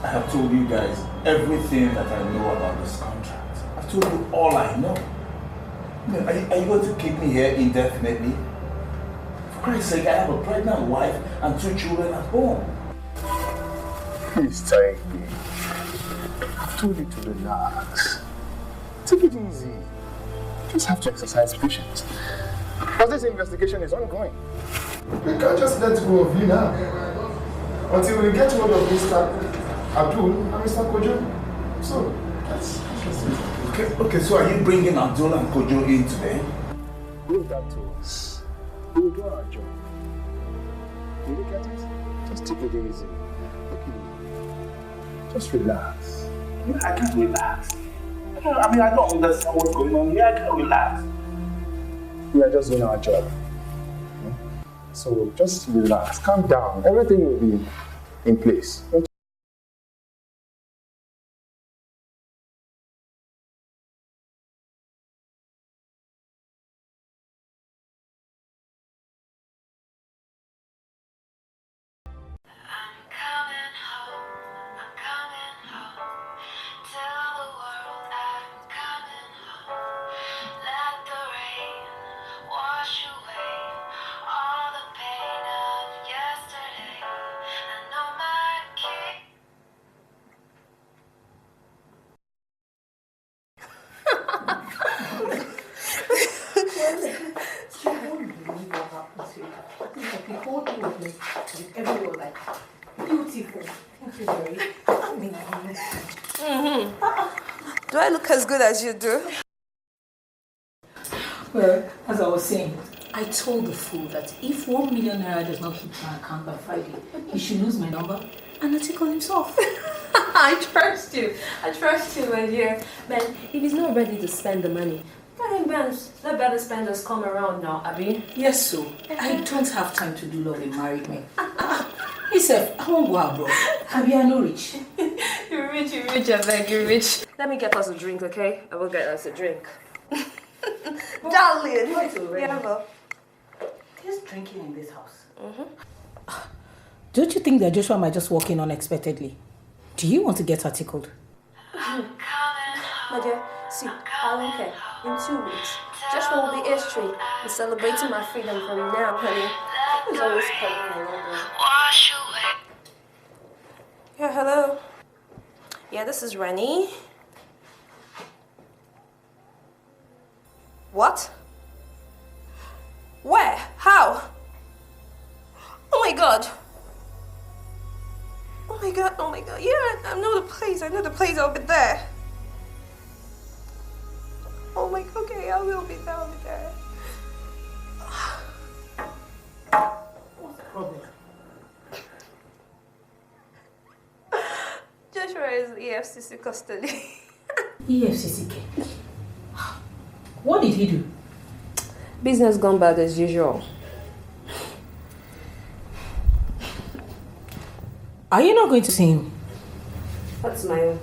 I have told you guys everything that I know about this contract. I've told you all I know. Are you going to keep me here indefinitely? For Christ's sake, I have a pregnant wife and 2 children at home. Please take me. I've told you to relax. Take it easy. You just have to exercise patience. Because this investigation is ongoing. We can't just let go of you now. Until we get hold of Mr. Abdul and Mr. Kojo. So, that's just it. Okay, so are you bringing Abdul and Kojo in today? Leave that to us. We will do our job. You look at it? Just take it easy. Okay. Just relax. I can't relax. I don't understand what's going on here. I can't relax. We are just doing our job. So just relax, calm down. Everything will be in place. Do I look as good as you do? Well, as I was saying, I told the fool that if 1 million naira does not hit my account by Friday, he should lose my number and I take on himself. I trust you. I trust you, my dear. Man, if he's not ready to spend the money, let better spenders come around now, Abby. Yes, so. I don't have time to do love in married men. Listen, I won't go out, bro. Abby, I know rich. You're rich, I beg, you're rich. Let me get us a drink, okay? I will get us a drink. Darling! Yeah, Who's drinking in this house? Don't you think that Joshua might just walk in unexpectedly? Do you want to get articled? My dear, see, I don't care. In 2 weeks, Joshua will be A-Street and celebrating my freedom from now, honey. He's always calling me along. Yeah, hello. Yeah, this is Rennie. What? Where? How? Oh my god. Oh my god, oh my god. Yeah, I know the place over there. Tell me that. What's the problem? Joshua is EFCC custody. EFCC? What did he do? Business gone bad as usual. Are you not going to see him? What's my own?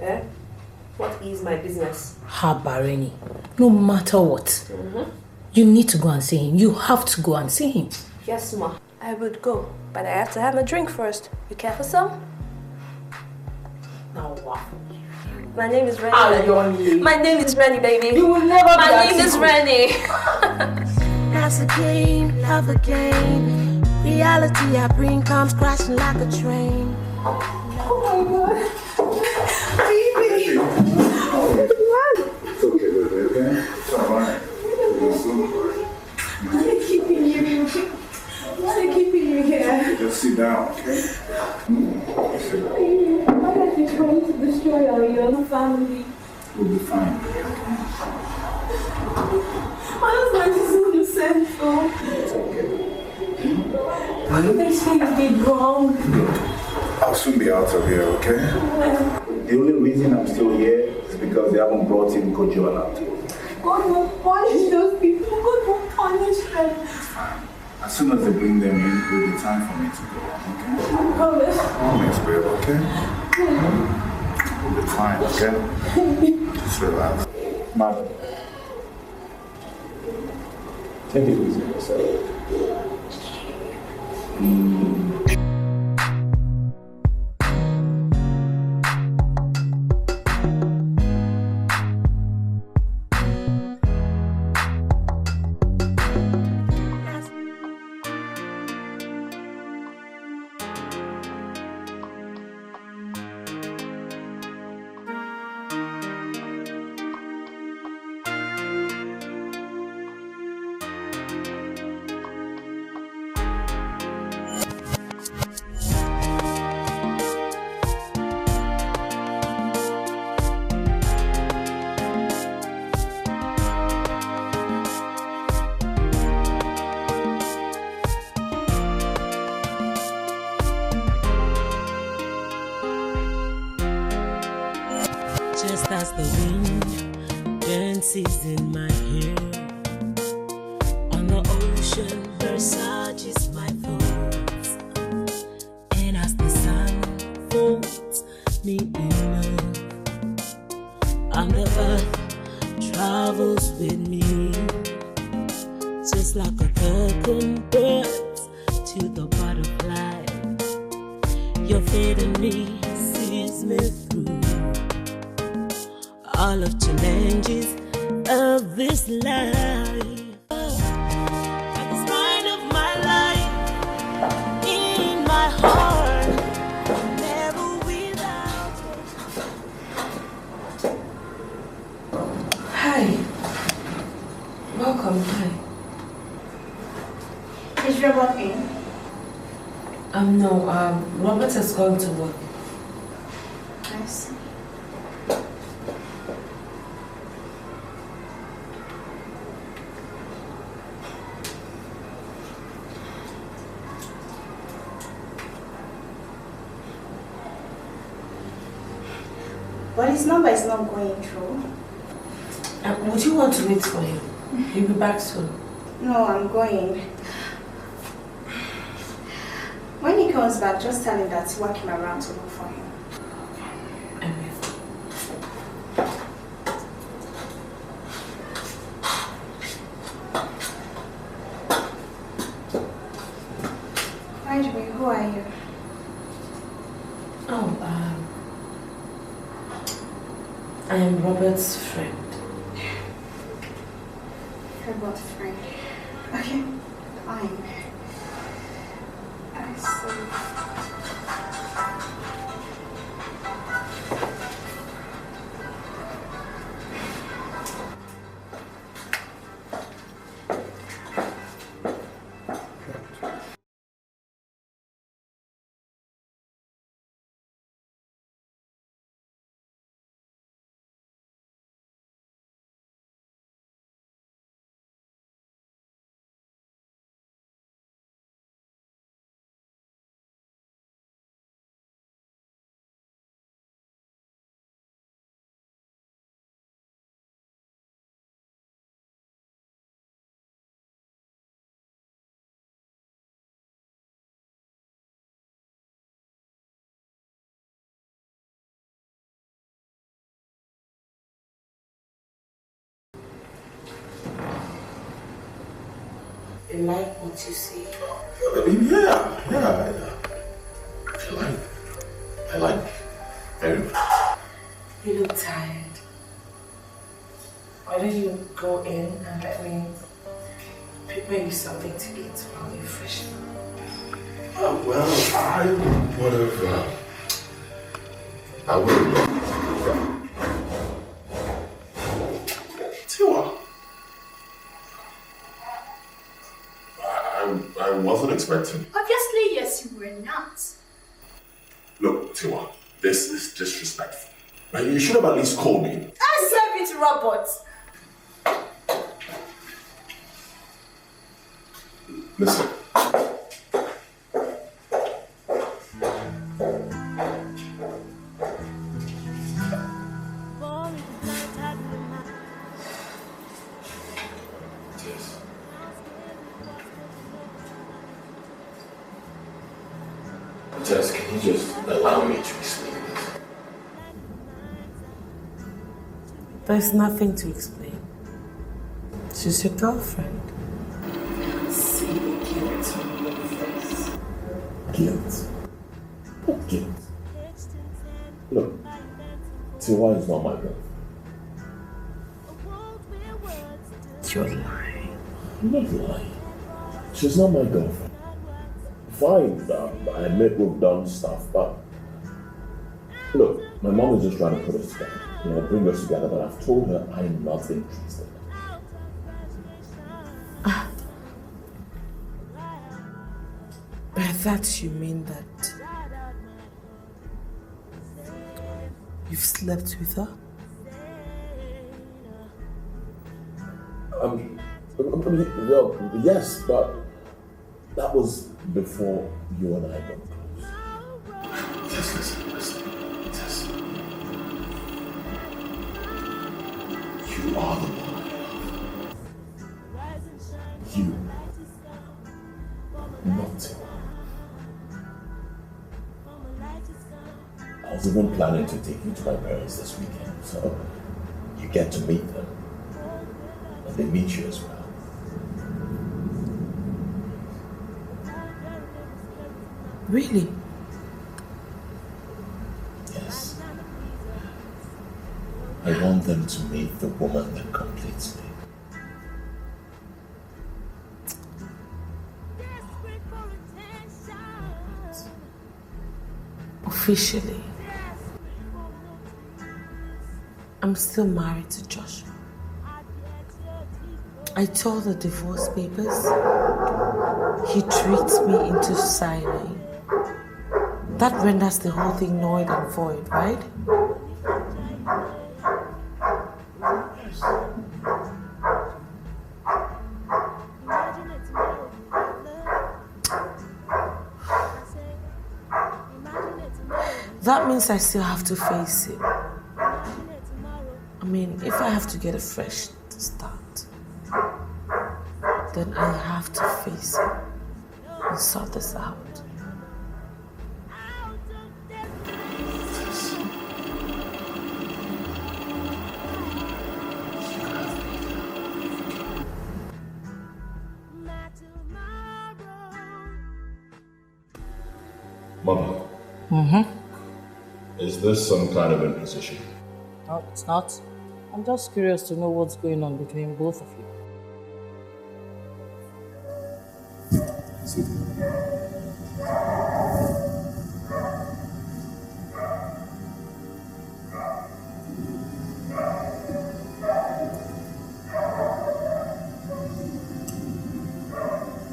Eh? What is my business? Habareni. No matter what, you need to go and see him. You have to go and see him. Yes, ma. I would go, but I have to have a drink first. You care for some? Now what? My name is Rennie. My name is Rennie, baby. You will never be My name is Rennie. That's a game, love a game. Reality I bring comes crashing like a train. Oh my God. Baby. It's okay, baby, okay? It's alright. Why are they keeping you? Why are they keeping you here? Just sit down, okay? Sit down. Why are you trying to destroy our young family? We'll be fine. My husband is innocent, though. It's okay. These things did wrong. I'll soon be out of here, okay? The only reason I'm still here is because they haven't brought in Kojo out. God will punish those people. God will punish them. It's fine. As soon as they bring them in, it will be time for me to go, okay? I promise. Promise, babe, okay? We'll be fine, okay? Just relax. Madam. Take it easy, yourself. Just as the wind dances in my hair, on the ocean versages my thoughts, and as the sun folds me in love, and the earth travels with me, just like a curtain bursts to the butterfly. Your fate in me sees me through all of challenges of this life. At the start of my life, in my heart, never without. Hi. Welcome. Hi. Is Robert in? No, Robert has gone to work. I see. But his number is not going through. Would you want to wait for him? He'll be back soon. No, I'm going. When he comes back, just tell him that work him around to look for him. By the way, who are you? I am Robert's friend. Robert's friend. Okay, fine. I see. You like what you see? Yeah. I like it. Very much. You look tired. Why don't you go in and let me prepare you something to eat while you're fresh? Well, I would have. Tiwa. I wasn't expecting. Obviously, yes, you were not. Look, Tiwa, this is disrespectful. Right? You should have at least called me. I serve it, Robert. Listen. Tess, can you just allow me to explain this? There's nothing to explain. She's your girlfriend. See the guilt on your face. Guilt? What guilt? Look, Tiwa is not my girlfriend. You're lying. I'm not lying. She's not my girlfriend. Fine, I admit we've done stuff, but look, my mom is just trying to put us together, bring us together, but I've told her I'm not interested. By that you mean that you've slept with her? Well, yes, but that was before you and I got close. Tess, listen. Tess. You are the one. You. Not Tiwa. I was even planning to take you to my parents this weekend, so you get to meet them. And they meet you as well. Really? Yes. I want them to meet the woman that completes me. Officially, I'm still married to Joshua. I told the divorce papers he tricked me into signing. That renders the whole thing null and void, right? That means I still have to face it. I mean, if I have to get a fresh start, then I have to face it and sort this out. Mother. Is this some kind of imposition? No, it's not. I'm just curious to know what's going on between both of you.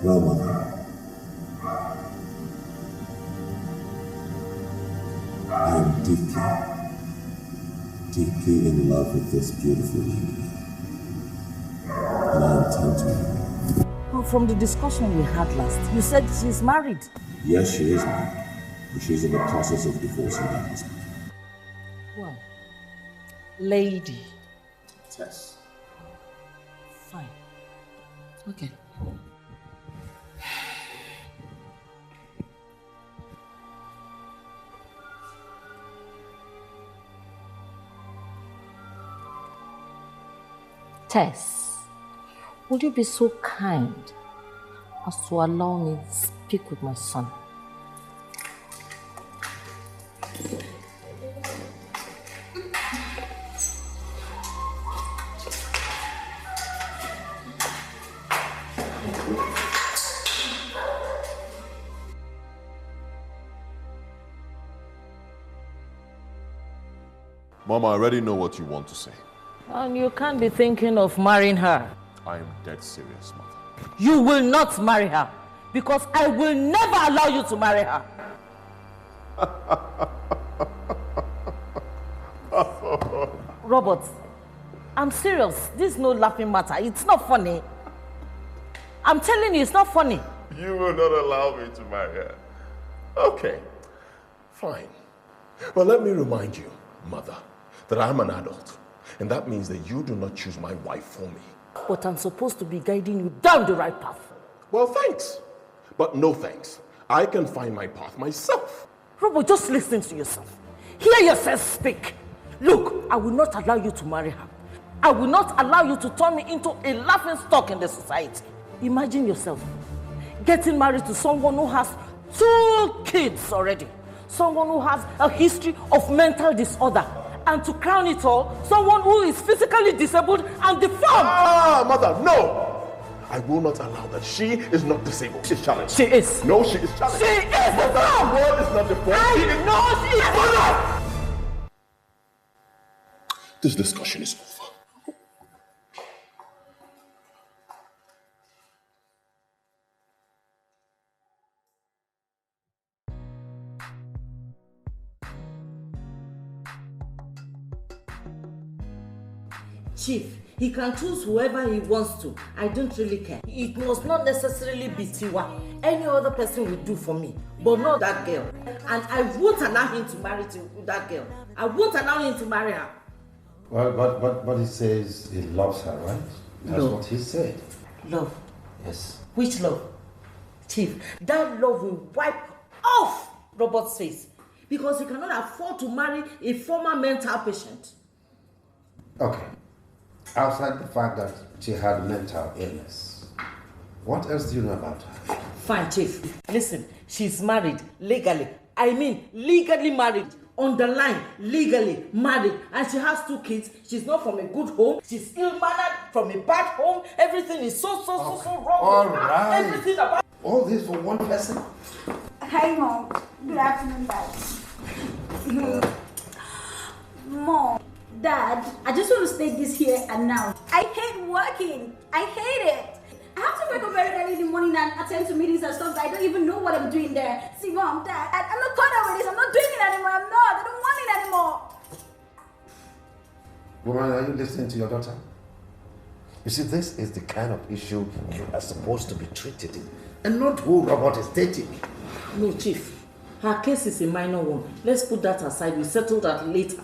Well, Mother, I am deeply in love with this beautiful lady, and I intend to marry her. Well, from the discussion we had last, you said she's married. Yes, she is married, but she's in the process of divorcing her husband. Well, lady. Tess. Fine. Okay. Tess, would you be so kind as to allow me to speak with my son. Mama, I already know what you want to say. And you can't be thinking of marrying her. I am dead serious, Mother. You will not marry her, because I will never allow you to marry her. Robert, I'm serious. This is no laughing matter. It's not funny. I'm telling you, it's not funny. You will not allow me to marry her. Okay, fine. But let me remind you, Mother, that I'm an adult. And that means that you do not choose my wife for me. But I'm supposed to be guiding you down the right path. Well, thanks. But no thanks. I can find my path myself. Robert, just listen to yourself. Hear yourself speak. Look, I will not allow you to marry her. I will not allow you to turn me into a laughing stock in the society. Imagine yourself getting married to someone who has 2 kids already. Someone who has a history of mental disorder. And to crown it all, someone who is physically disabled and deformed. Ah, Mother, no! I will not allow that. She is not disabled. She's challenged. She is. No, she is challenged. She is deformed. That word is not deformed. I know she is. Mother! This discussion is over. Chief, he can choose whoever he wants to. I don't really care. It must not necessarily be Tiwa. Any other person will do for me, but not that girl. And I won't allow him to marry that girl. I won't allow him to marry her. Well, but he says he loves her, right? That's what he said. Love? Yes. Which love? Chief, that love will wipe off Robert's face because he cannot afford to marry a former mental patient. Okay. Outside the fact that she had mental illness, what else do you know about her? Fine, Chief. Listen, she's married legally. I mean, legally married. On the line, legally married. And she has 2 kids. She's not from a good home. She's ill-mannered from a bad home. Everything is so wrong. All right. Everything about... All this for one person? Hi, Mom. Good afternoon, Dad. Mom, Dad, I just want to state this here and now. I hate working. I hate it. I have to wake up very early in the morning and attend to meetings and stuff that I don't even know what I'm doing there. See, Mom, Dad, I'm not caught up with this. I'm not doing it anymore. I'm not. I don't want it anymore. Woman, are you listening to your daughter? You see, this is the kind of issue you are supposed to be treated in, and not who Robert is dating. No, Chief. Her case is a minor one. Let's put that aside. We'll settle that later.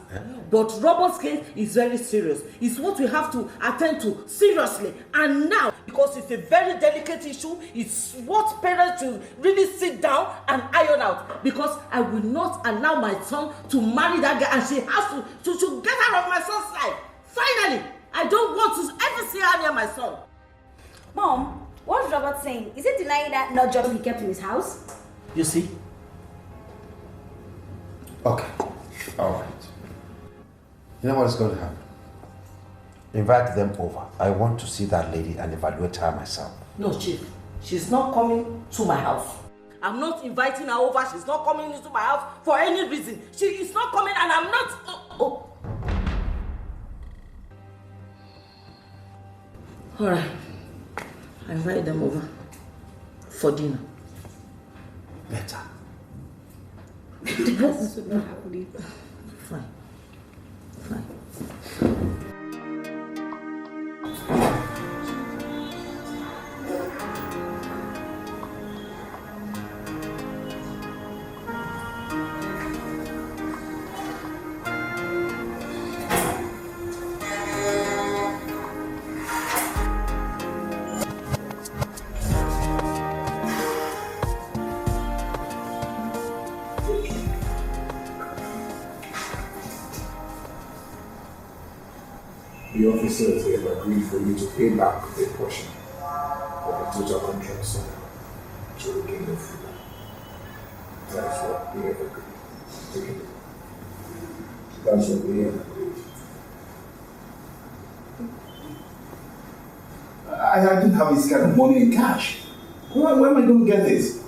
But Robert's case is very serious. It's what we have to attend to seriously. And now, because it's a very delicate issue, it's what parents should really sit down and iron out. Because I will not allow my son to marry that girl, and she has to get out of my son's life. Finally, I don't want to ever see her near my son. Mom, what's Robert saying? Is he denying that not job he kept in his house? You see? Okay, all right. You know what is going to happen? Invite them over. I want to see that lady and evaluate her myself. No, Chief. She's not coming to my house. I'm not inviting her over. She's not coming into my house for any reason. She is not coming and I'm not... Oh. All right. I invite them over for dinner. Better. Fine. The officers have agreed for you to pay back a portion of the total contract sum. to regain their freedom. That's what we have agreed. Together. That's what we have agreed. I didn't have this kind of money in cash. Where am I going to get this?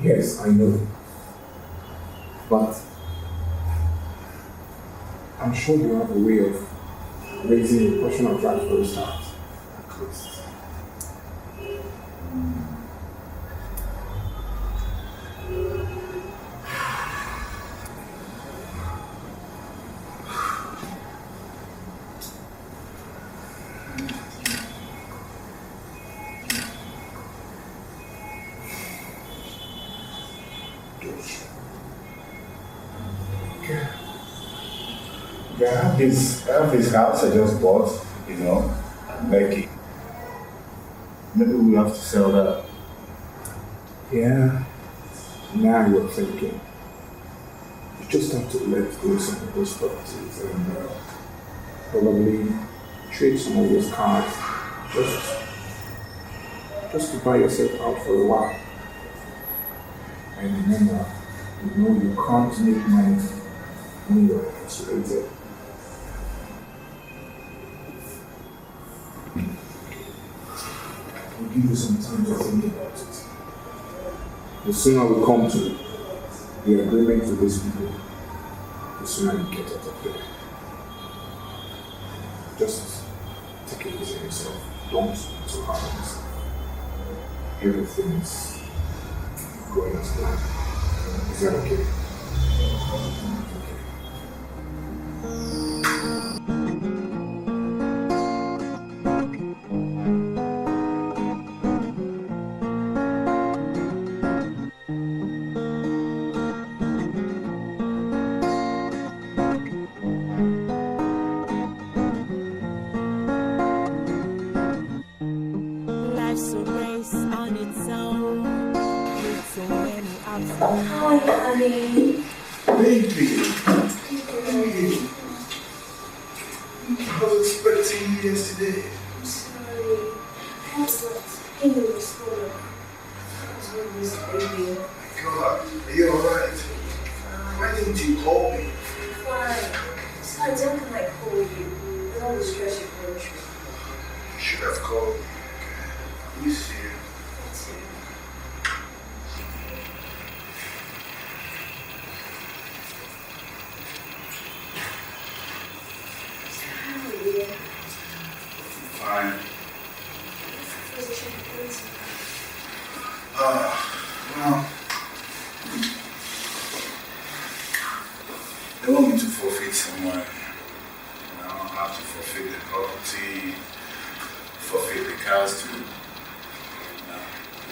Yes, I know. But I'm sure you have a way of raising a portion of that for a start. At least. I have this house I just bought, you know, Becky. Maybe we have to sell that. Yeah. Now you're thinking. You just have to let go some of those properties and probably trade some of those cars just to buy yourself out for a while. And remember, you know you can't make money when you're incarcerated. We'll give you some time to think about it. The sooner we come to the agreement with these people, the sooner you get out of there. Just take it easy on yourself. Don't be too hard on yourself. Everything is going as planned. Is that okay? Life's a race on its own, with so many obstacles. Hi, honey. Baby. I was expecting you yesterday. I'm sorry. I had slept in the school. I was with this baby. God, are you alright? Why didn't you call me? Fine. Besides, how can I call you with all the stress you're going through? You should have called me. I miss you. That's it. How are you? Fine. How's the chicken place? Well, they want me to forfeit somewhere. You know, I have to forfeit the property, forfeit the cars too.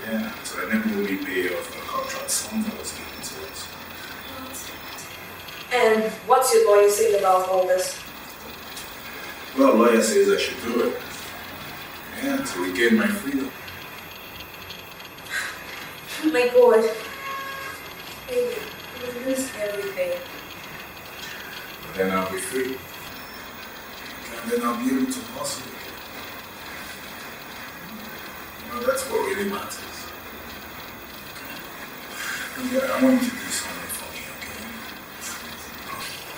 Yeah, so they never will be pay off the contract sums that was given to us. And what's your lawyer saying about all this? Well, lawyer says I should do it. Yeah, to regain my freedom. Oh my God. Baby, you lose everything. But then I'll be free. And then I'll be able to hustle again. You know, that's what really matters. Yeah, I want you to do something for me, okay?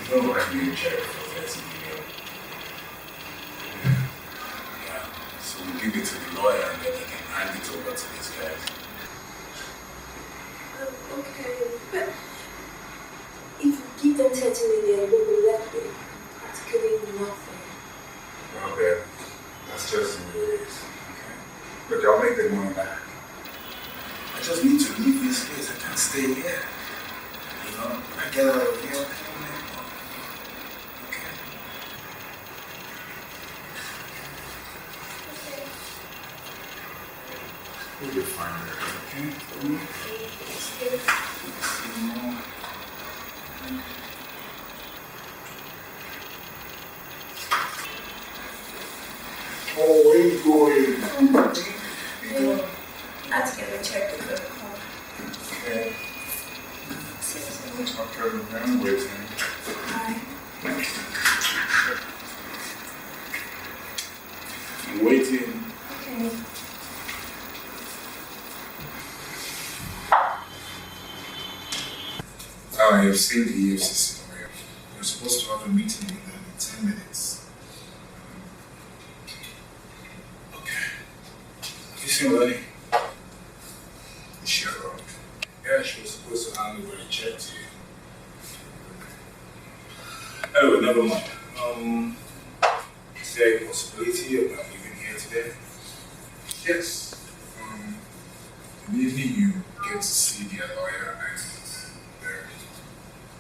You don't write me a check for 30 million. Yeah, so we'll give it to the lawyer and then he can hand it over to these guys. Okay, but if you give them 30 million, you'll be left with practically nothing. Well, then, that's just the way it is, okay? But I'll make the money back. I just need to leave this place. I can't stay here. You know, when I get out of here, I can make money. Okay? We'll be fine there, okay? Oh, where are you going? That's gonna check the credit card. Okay. Okay, I'm waiting. Hi. I'm waiting. Okay. I have seen the EFCC lawyer. You're supposed to have a meeting with them in 10 minutes. Okay. Have you seen Lani? Is she around? Yeah, she was supposed to hand over a check to you. Anyway, never mind. Is there a possibility of not leaving here today? Yes. Immediately you get to see their lawyer and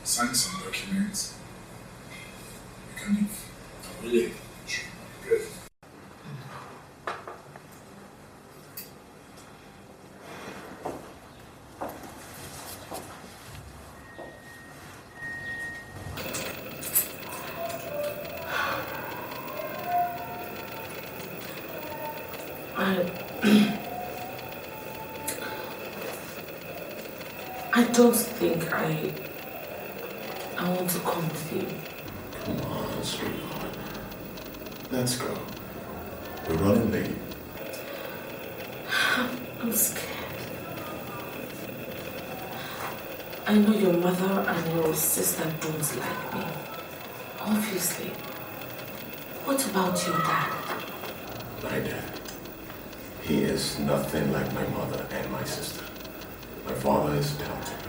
sign some documents. You can leave. Oh, really? Good. I don't think I want to come with you. Come on, sweetheart. Let's go. We're running late. I'm scared. I know your mother and your sister don't like me. Obviously. What about your dad? My dad. He is nothing like my mother and my sister. My father is down to earth.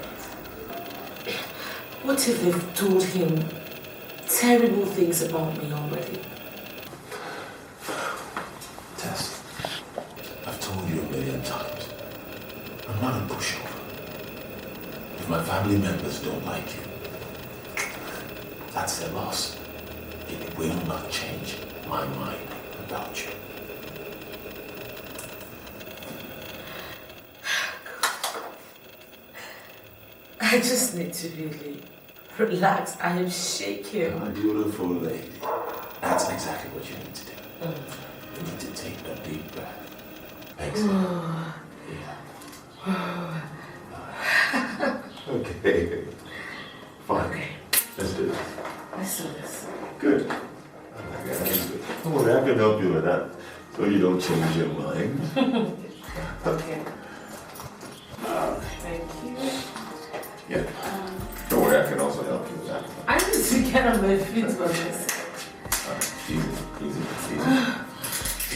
What if they've told him terrible things about me already? Tess, I've told you a million times. I'm not a pushover. If my family members don't like you, that's their loss. It will not change my mind about you. I just need to really relax. I am shaking. My beautiful lady. That's exactly what you need to do. You need to take a deep breath. Exhale. Okay. Fine. Okay. Let's do this. Let's do this. Good. Don't worry, I can help you with that. So you don't change your mind. Okay. Thank you. Yeah. Don't worry, I can also help you with that. I need to get on my feet for this.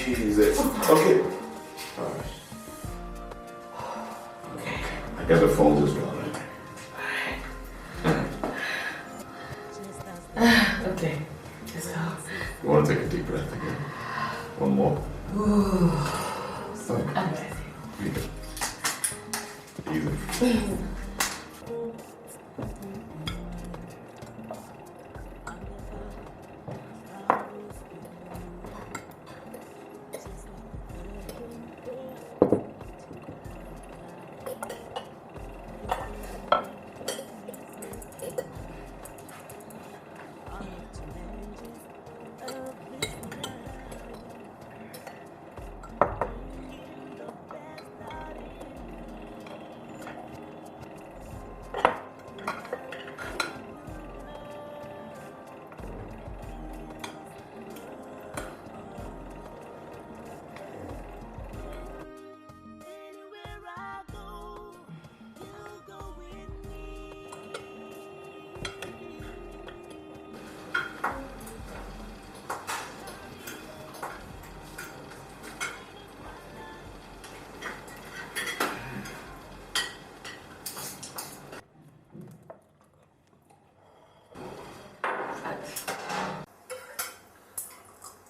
Easy. Okay. Alright. Okay. I got the phone as well, right? Okay. Let's go. You want to take a deep breath again? One more? Ooh. Okay. I'm ready. Easy.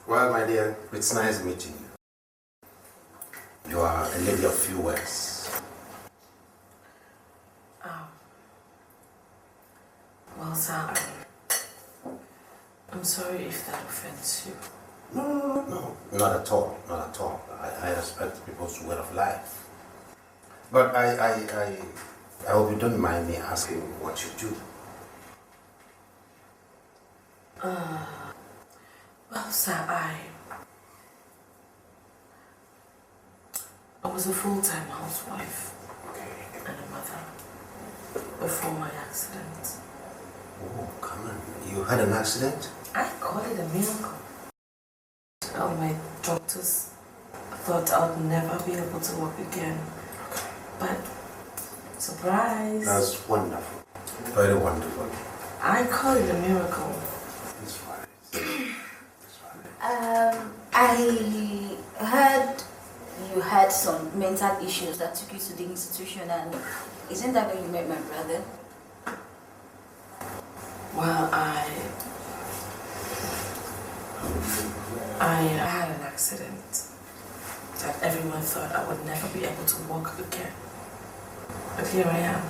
Well, my dear, it's nice meeting you. You are a lady of few words. Well, sir, I'm sorry if that offends you. No, not at all, not at all. I respect people's way of life. But I hope you don't mind me asking what you do. Well, sir, I was a full-time housewife and a mother before my accident. Oh, come on. You had an accident? I call it a miracle. All my doctors thought I would never be able to walk again. But, surprise. That's wonderful. Very wonderful. I call it a miracle. It's fine. I heard you had some mental issues that took you to the institution, and isn't that where you met my brother? Well, I had an accident that everyone thought I would never be able to walk again. But here I am.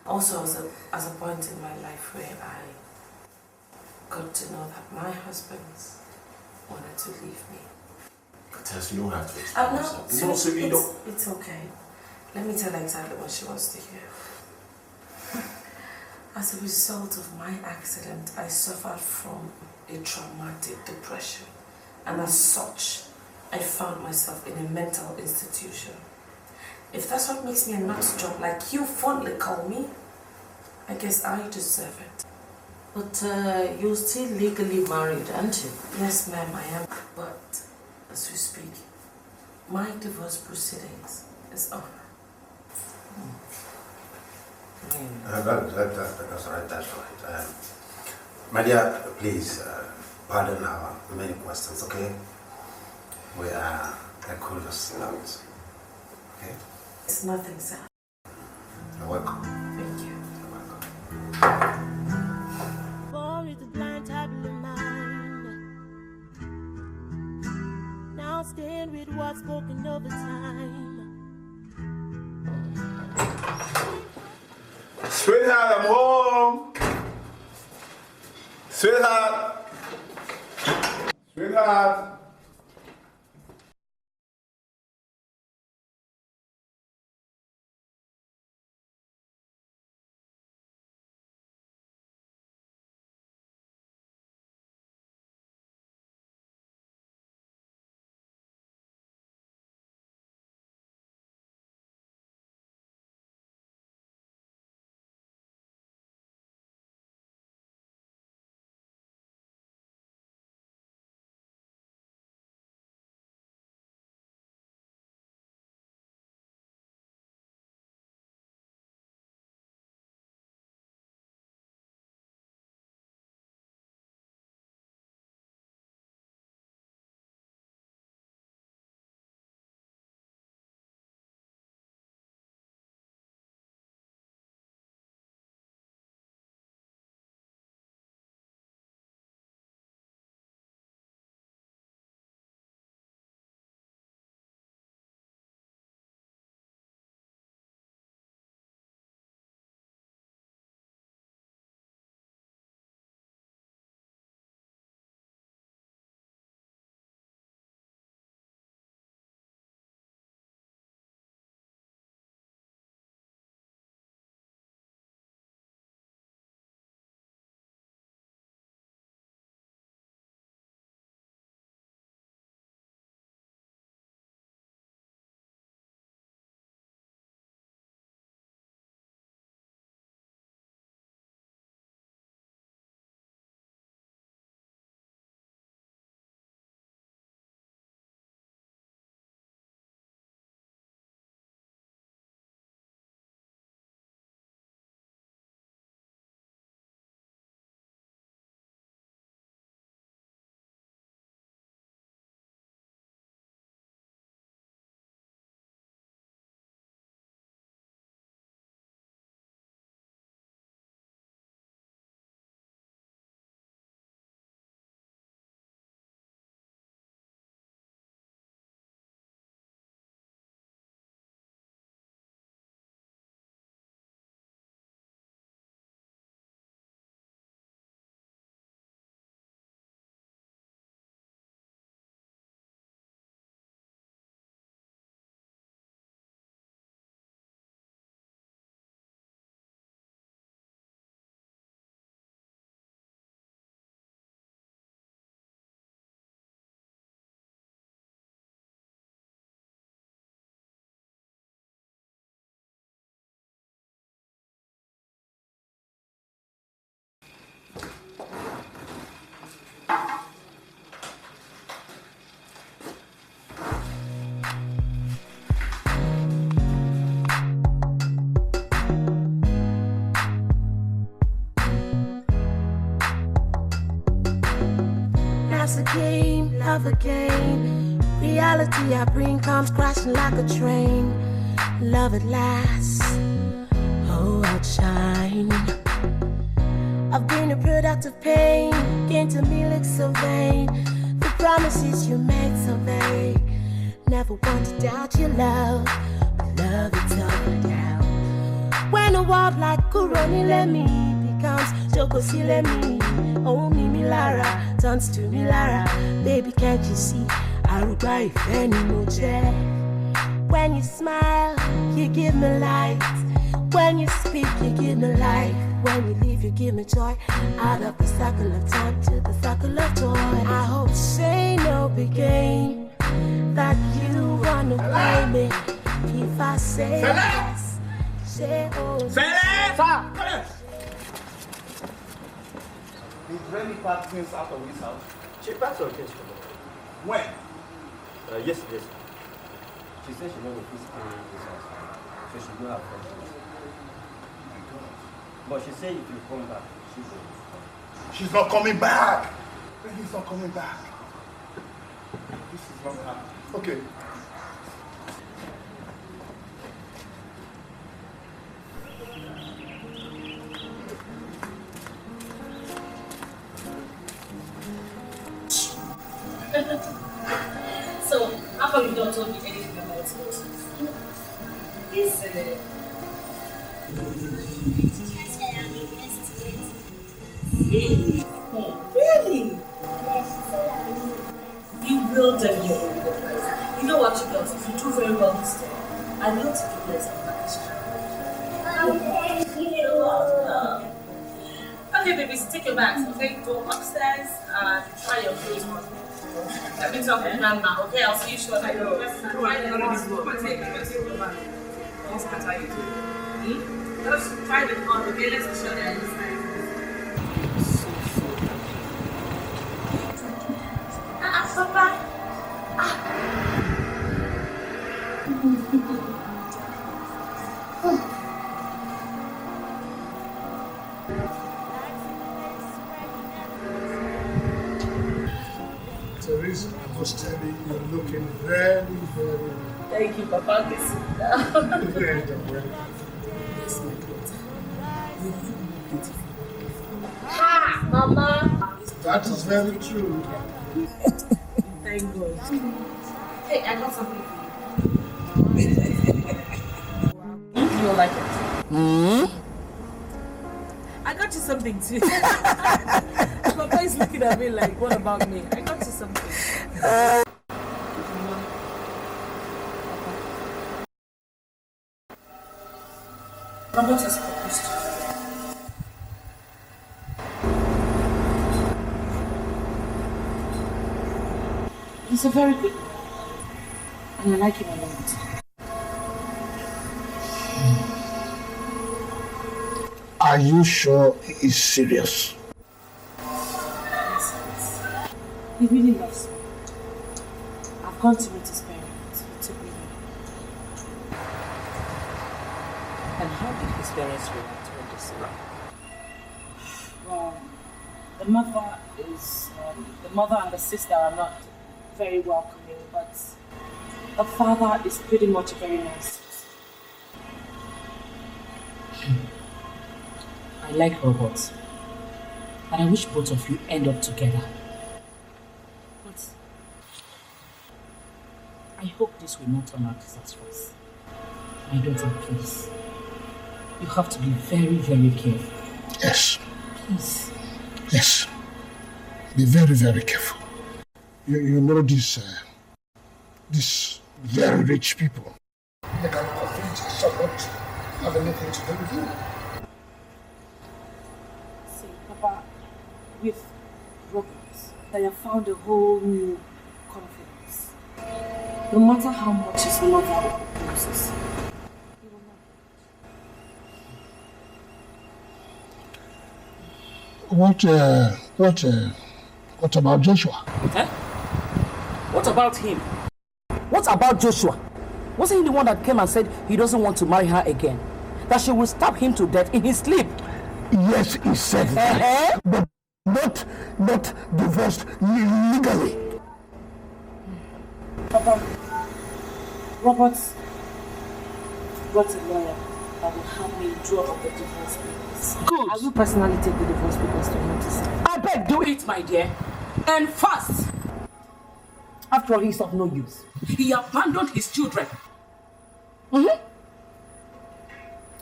Also, as a point in my life where I got to know that my husband wanted to leave me. Tess, you don't have to explain yourself. No, so you don't. It's okay. Let me tell her exactly what she wants to hear. As a result of my accident, I suffered from a traumatic depression. And as such, I found myself in a mental institution. If that's what makes me a nut job like you fondly call me, I guess I deserve it. But you're still legally married, aren't you? Yes, ma'am, I am. But as we speak, my divorce proceedings is on. That's right, that's right. My dear, please pardon our many questions, okay? We are curious about. Okay? It's nothing, sir. You're welcome. Thank you. You're welcome. Born with a blind tablet mind. Now stand with what's spoken over time. Sweetheart, I'm home. Sweetheart. Sweetheart. game, love again. Reality I bring comes crashing like a train. Love at last, oh outshine. I've been a product of pain, gained to me look so vain. The promises you made so vague. Never want to doubt your love, but love it's all doubt. When a world like Kuroni let me becomes Jokosi let me, oh me Lara turns to me Lara. Baby, can't you see? I'll buy if any more check. When you smile, you give me light. When you speak, you give me life. When you leave, you give me joy. Out of the circle of time to the circle of joy. I hope say no begin that you wanna play me. If I say yes, say oh. Sir! Did Rennie pack things out of his house? She packed her case for me. When? Yesterday. She said she never physically leave this house, so she will have friends. But she said if you come back, she's going to come. She's not coming back! He's not coming back. This is not happening. Okay. So, how come you don't tell me anything about it? He's Really? You will tell me. You know what you got? You do very well this time. I know to give you some package. You're welcome. Okay, babies, take your bags, okay? Go upstairs and try your clothes on. Let me talk to grandma, okay? I'll see you shortly. I know. Take your bag. What's what are you doing? Just try them on, okay? Let's be sure they're inside. Papa. Theresa, I must tell you, you're looking very, very well. Thank you, Papa. Please sit down. Very well. Yes, my daughter. You look beautiful. Ha! Mama! That is very true. Thank God. Hey, I got something for you. You'll like it. I got you something too. Papa is looking at me like, what about me? I got you something. Robert has proposed to you. He's a very good man, and I like him a lot. Are you sure he is serious? Yes. He really loves me. I've gone to meet his parents. He took me here. And how did his parents react when they saw him? Well, the mother and the sister are not very welcoming, but the father is pretty much very nice. I like robots, and I wish both of you end up together. But I hope this will not turn out disastrous. My daughter, please. You have to be very, very careful. Yes. Please. Yes. Be very, very careful. You know these very rich people. They can convince someone to have anything to do with you. See, Papa, with robots, I have found a whole new confidence. No matter how much his mother loses, he will not. What about Joshua? Eh? What about him? What about Joshua? Wasn't he the one that came and said he doesn't want to marry her again? That she will stab him to death in his sleep? Yes, he said that. But not divorced legally. Papa, Robert's got a lawyer that will help me draw up the divorce papers. Good. I will personally take the divorce papers to him to sign. I beg, do it, my dear. And fast. After all, he's of no use. He abandoned his children.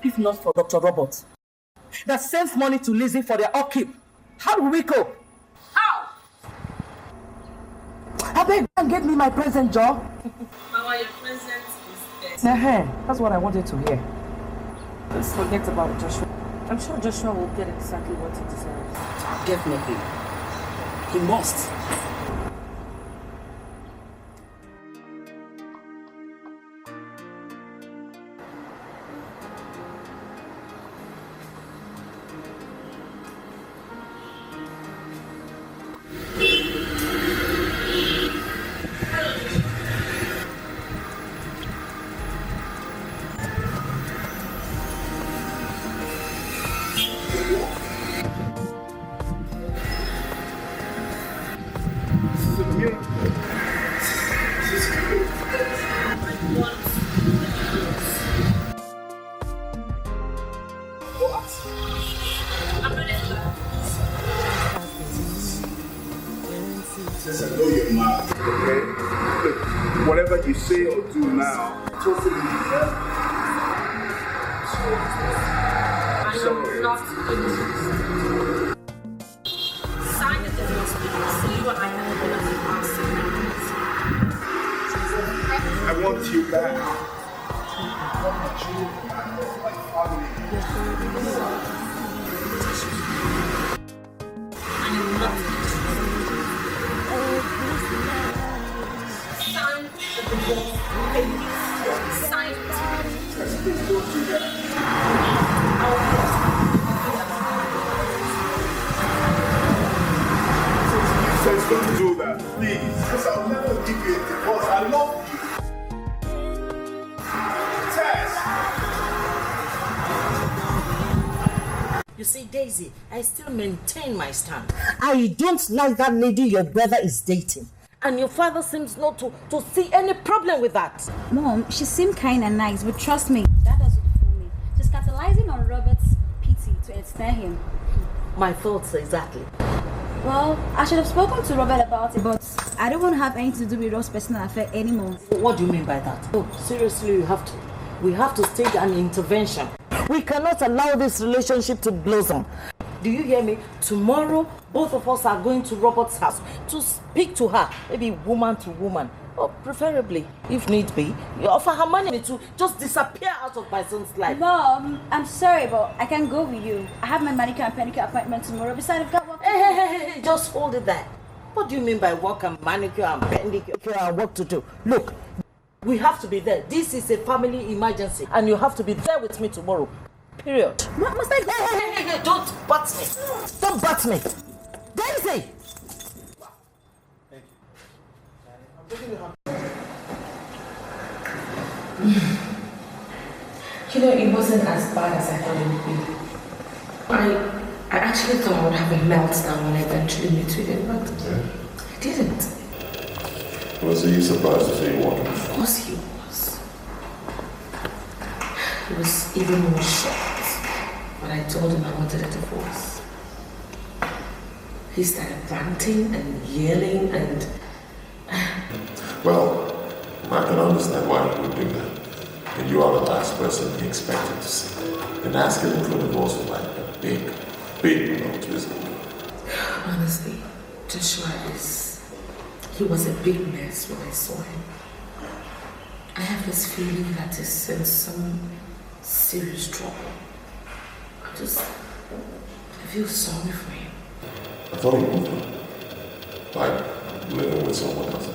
If not for Dr. Robert, that sends money to Lizzie for their upkeep, how will we cope? How? I beg, get me my present, Joe. Mama, your present is best. That's what I wanted to hear. Let's forget about Joshua. I'm sure Joshua will get exactly what he deserves. Definitely. He must. Whatever you say or do now, totally. I am not innocent. Sign the divorce papers so you and I can go and I want you back. I am not sign the divorce papers. Sign it. Please don't do that, please. Because I'll never give you a divorce. I love you. You see, Daisy, I still maintain my stand. I don't like that lady your brother is dating. And your father seems not to see any problem with that. Mom, she seemed kind and nice, but trust me, that doesn't fool me. She's capitalizing on Robert's pity to ensnare him. My thoughts exactly. Well, I should have spoken to Robert about it, but I don't want to have anything to do with Rob's personal affair anymore. What do you mean by that? Oh, seriously, we have to stage an intervention. We cannot allow this relationship to blossom. Do you hear me? Tomorrow, both of us are going to Robert's house to speak to her, maybe woman to woman, or preferably, if need be, you offer her money to just disappear out of my son's life. Mom, I'm sorry, but I can't go with you. I have my manicure and pedicure appointment tomorrow. Besides, I've got work. Hey, just hold it there. What do you mean by work and manicure and pedicure and work to do? Look, we have to be there. This is a family emergency, and you have to be there with me tomorrow. Period. What must I go? Hey, don't butt me. Don't butt me. Daisy! You know, it wasn't as bad as I thought it would be. I actually thought I would have a meltdown when I eventually met with him, but I didn't. Was he surprised to see you walking? Of course he was. He was even more shocked when I told him I wanted a divorce. He started ranting and yelling and... Well, I can understand why he would do that. And you are the last person he expected to see. And asking him for a divorce was like a big blow to his ego. Honestly, Joshua he was a big mess when I saw him. I have this feeling that he's in some serious trouble. I feel sorry for him. I thought he moved on. Like living with someone else.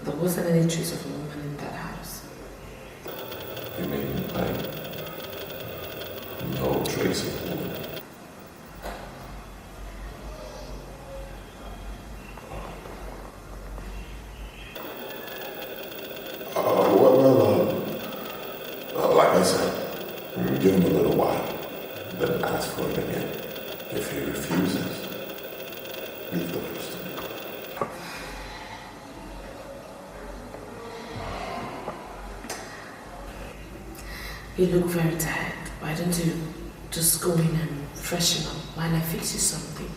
There wasn't any trace of a woman in that house. You mean like no trace of a woman? Like I said, give him a little while. then ask for it again. If he refuses, leave the place to me. You look very tired. Why don't you just go in and freshen up while I fix you something?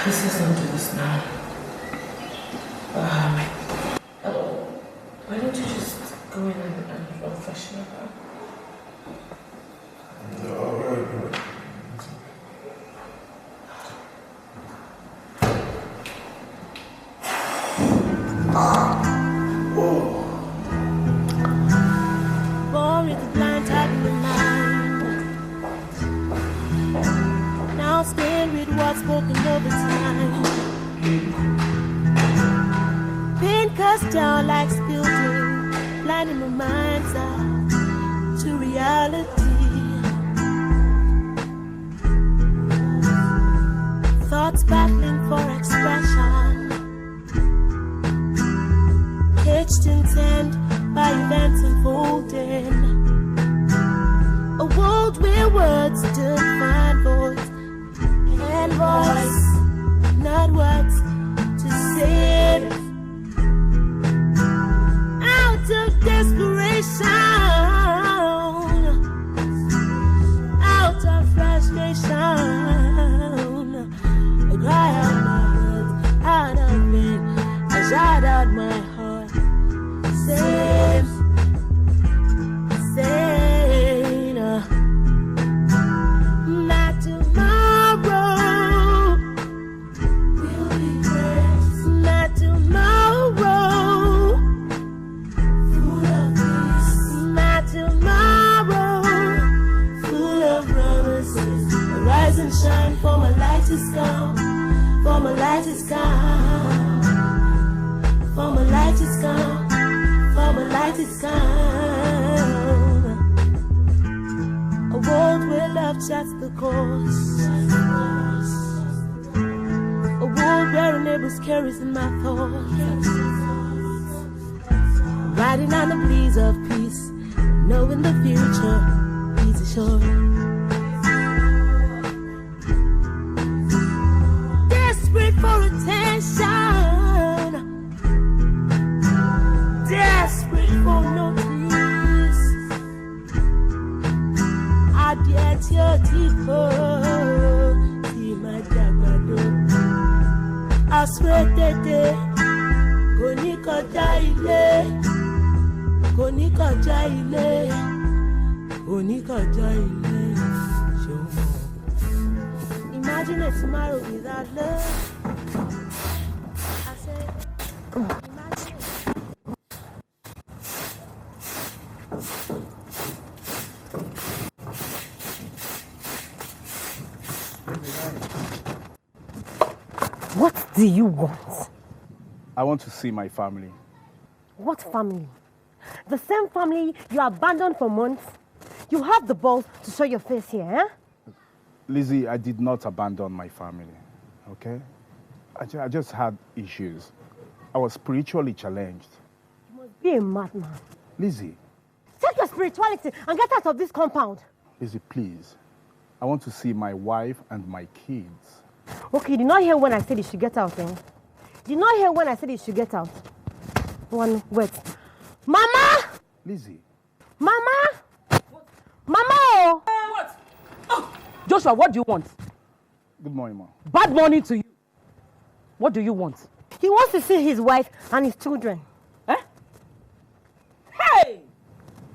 This is not this now. Why don't you just go in and freshen up? Born with a blind type of mind. Now stand with what's spoken over time. Pain cast down like spilled rain, blinding my mind's eye to reality. Thoughts battling for expression, caged in sand by events unfolding. A world where words don't find voice, and voice, not words to say. Out of desperation, out of frustration, I cry out my words, out of pain, I shout out my heart. Same, not tomorrow will be great. Not tomorrow, full of peace. Not tomorrow, full of promises. Arise and shine, for my light is come. For my light is come. For my light is come. For my light is come. A world where love charts the course. A world where a neighbor's carries in my thoughts. Riding on the breeze of peace, knowing the future is assured. Desperate for attention, desperate for notice. I get your deeper, see my jagbado. I swear that day, Konika Jaile, Konika Jaile, Konika Jaile. Imagine a tomorrow without love. I said, imagine it. What do you want? I want to see my family. What family? The same family you abandoned for months? You have the balls to show your face here, eh? Lizzie, I did not abandon my family, okay? I just had issues. I was spiritually challenged. You must be a madman. Lizzie. Take your spirituality and get out of this compound. Lizzie, please. I want to see my wife and my kids. Okay, you did not hear when I said you should get out, eh? You did not hear when I said you should get out. Wait. Mama! Lizzie. Mama! Mama! What? Oh, Joshua, what do you want? Good morning, Mom. Bad morning to you. What do you want? He wants to see his wife and his children. Eh? Hey!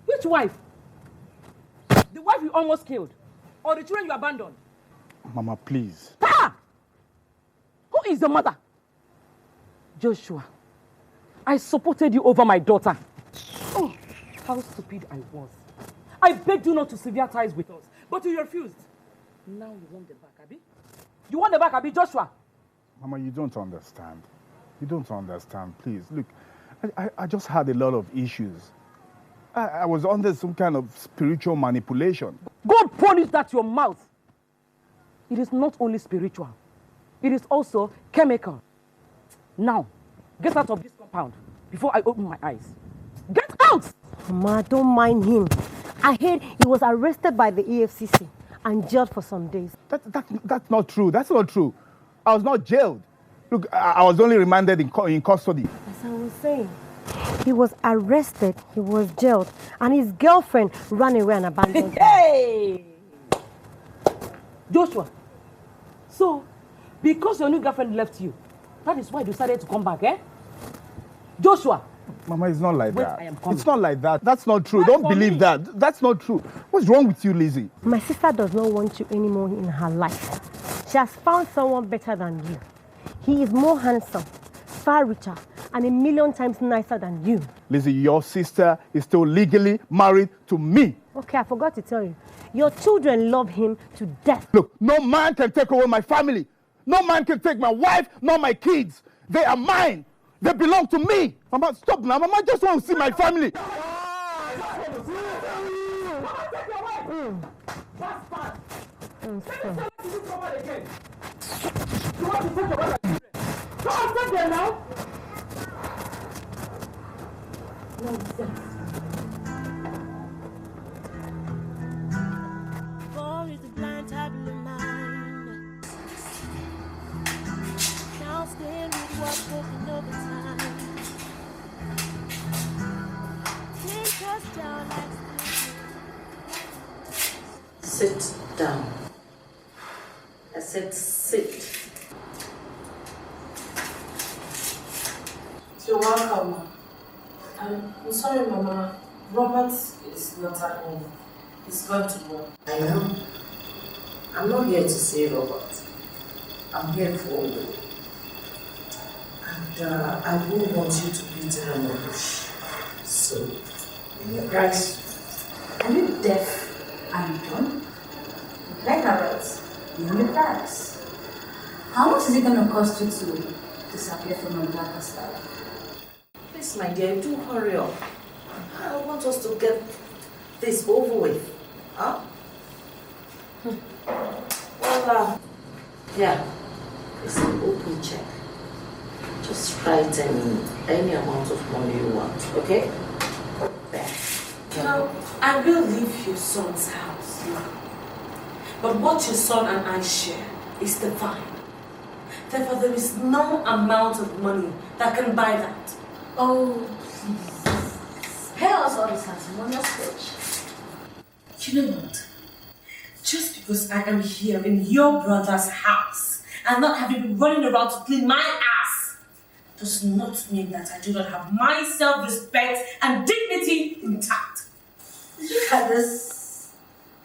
Which wife? The wife you almost killed? Or the children you abandoned? Mama, please. Ah! Who is the mother? Joshua, I supported you over my daughter. Oh. how stupid I was. I begged you not to sever ties with us, but you refused. Now you want the back, Abi? You want the back, Abi, Joshua? Mama, you don't understand. You don't understand. Please, look, I just had a lot of issues. I was under some kind of spiritual manipulation. God punish that your mouth. It is not only spiritual. It is also chemical. Now, get out of this compound before I open my eyes. Get out! Mama, don't mind him. I heard he was arrested by the EFCC and jailed for some days. That's not true. That's not true. I was not jailed. Look, I was only remanded in custody. As I was saying, he was arrested, he was jailed, and his girlfriend ran away and abandoned him. Hey! Joshua, so because your new girlfriend left you, that is why you decided to come back, eh? Joshua! Mama, it's not like that. I am coming. It's not like that. That's not true. Don't believe that. That's not true. What's wrong with you, Lizzie? My sister does not want you anymore in her life. She has found someone better than you. He is more handsome, far richer, and 1,000,000 times nicer than you. Lizzie, your sister is still legally married to me. Okay, I forgot to tell you. Your children love him to death. Look, no man can take away my family. No man can take my wife, nor my kids. They are mine. They belong to me. Mama, stop now. Mama, I just want to see my family. Born is the blind type of mind. Can't stand with what's broken over time. Can't touch down like Sit down. I said sit. You're welcome. I'm sorry, Mama. Robert is not at home. He's gone to work. I know. I'm not here to see Robert. I'm here for you. And I won't want you to beat around the bush. So, Guys, are you deaf and dumb? Like Robert, you're in the price. How much is it going to cost you to disappear from my darker side? Please, my dear, do hurry up. I want us to get this over with. Huh? Well, yeah, it's an open check. Just write any amount of money you want, okay? There. Now, I will leave your son's house. But what your son and I share is divine. Therefore, there is no amount of money that can buy that. Oh, please. Pay us all this handsome on your stage. You know what? Just because I am here in your brother's house and not having been running around to clean my ass does not mean that I do not have my self-respect and dignity intact. Look at this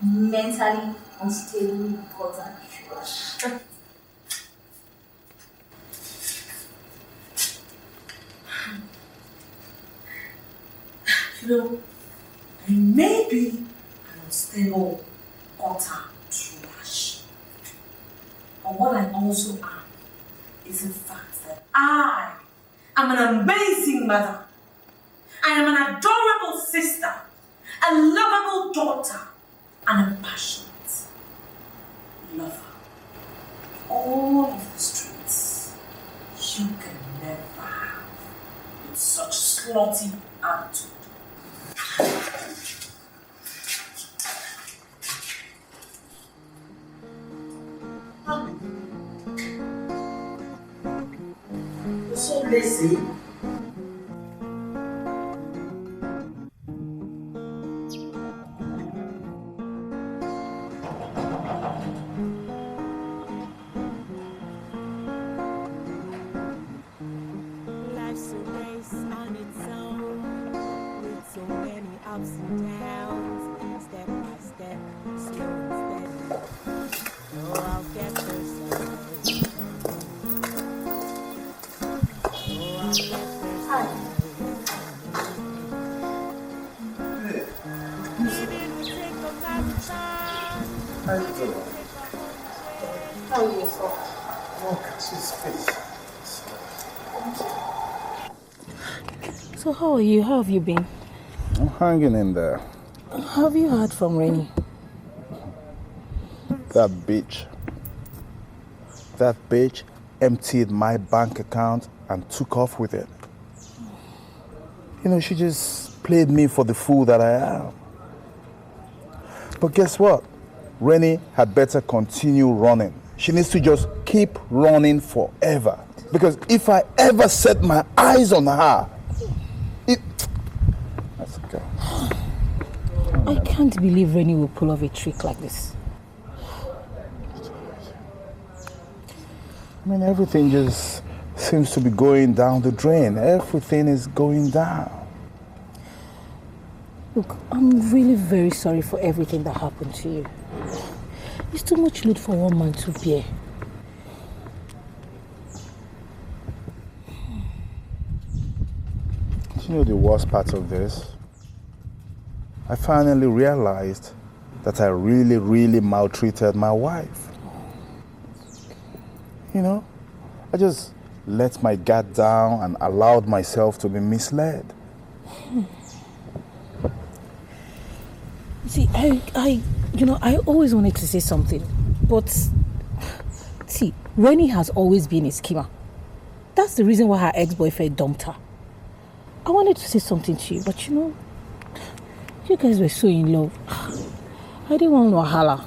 mentally unstable gutter trash. You know, I may be an unstable gutter trash. But what I also am is the fact that I am an amazing mother. I am an adorable sister, a lovable daughter, and a passionate lover. All of the streets you can never have with such slutty attitude. You're so lazy. Life's a race on its own, with so many ups and downs, step by step, slow and steady. Oh, I'll get there someday. Oh, I'll get there someday. How you doing? How are you, sir? Look at his face. So how are you? How have you been? I'm hanging in there. Have you heard from Rennie? That bitch emptied my bank account and took off with it. You know, she just played me for the fool that I am. But guess what? Rennie had better continue running. She needs to just keep running forever. Because if I ever set my eyes on her, that's okay. I can't believe Rennie will pull off a trick like this. I mean, everything just seems to be going down the drain. Everything is going down. Look, I'm really very sorry for everything that happened to you. It's too much load for one man to bear. You know the worst part of this? I finally realized that I really, really maltreated my wife. You know, I just let my guard down and allowed myself to be misled. See, I always wanted to say something, but see, Rennie has always been a schemer. That's the reason why her ex-boyfriend dumped her. I wanted to say something to you, but you guys were so in love. I didn't want wahala.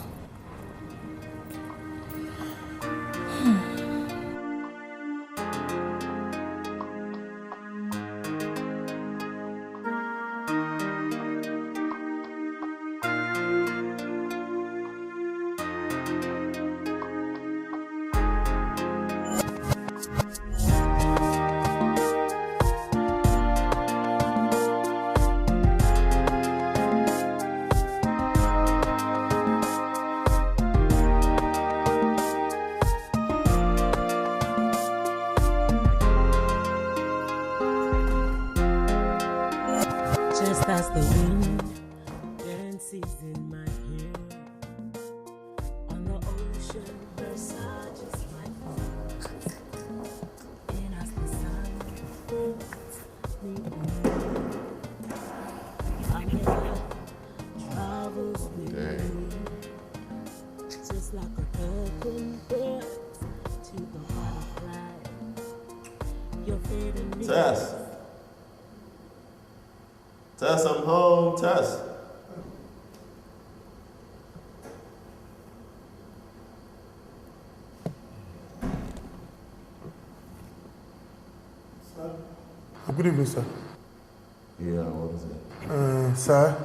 Tess. Tess, I'm home. Tess. Good evening, sir. Yeah, what is it? Sir,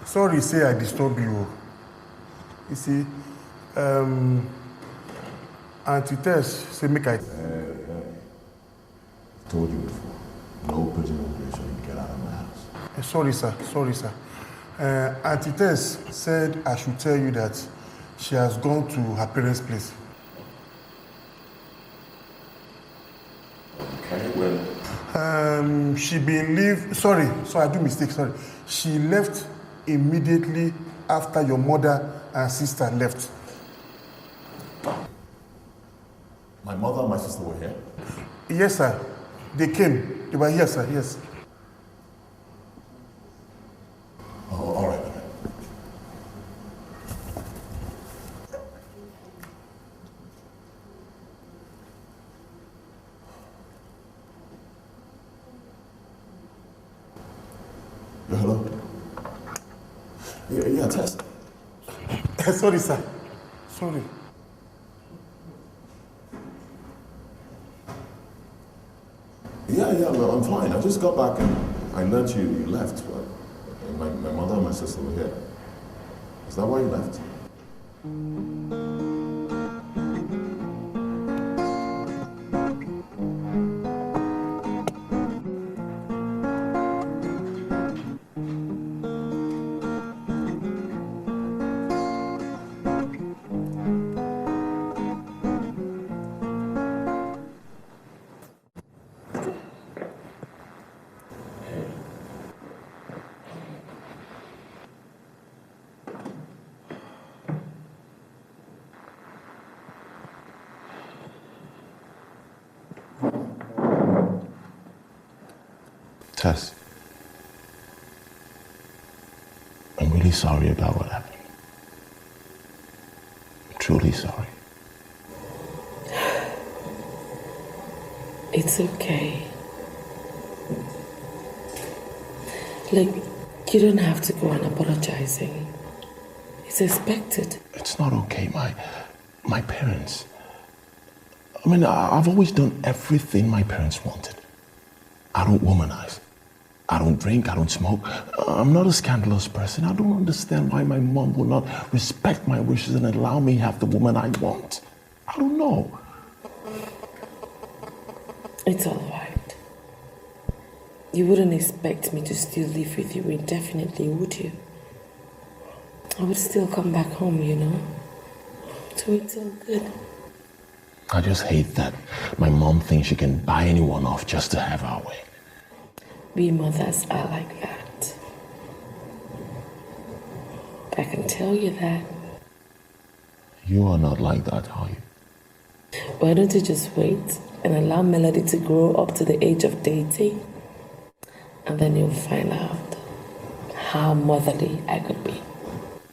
sorry say I disturb you. You see, Auntie Tess say make I... Hey. I told you before. No pigeon English or you get out of my house. Sorry, sir. Auntie Tess said I should tell you that she has gone to her parents' place. Okay, well... She been leave. Sorry, I do mistake. Sorry, she left immediately after your mother and sister left. My mother and my sister were here? Yes, sir. They came. They were here, sir. Yes. Oh, all right. Hello? Yeah, Tess. Sorry, sir. Sorry. Yeah, no, I'm fine. I just got back and I learned you left. But my mother and my sister were here. Is that why you left? Tess, I'm really sorry about what happened. I'm truly sorry. It's okay. Like, you don't have to go on apologizing. It's expected. It's not okay, my parents. I mean, I've always done everything my parents wanted. I don't womanize. I don't drink, I don't smoke. I'm not a scandalous person. I don't understand why my mom will not respect my wishes and allow me to have the woman I want. I don't know. It's all right. You wouldn't expect me to still live with you indefinitely, would you? I would still come back home, you know? So it's all good. I just hate that my mom thinks she can buy anyone off just to have our way. We mothers are like that. I can tell you that. You are not like that, are you? Why don't you just wait and allow Melody to grow up to the age of dating? And then you'll find out how motherly I could be.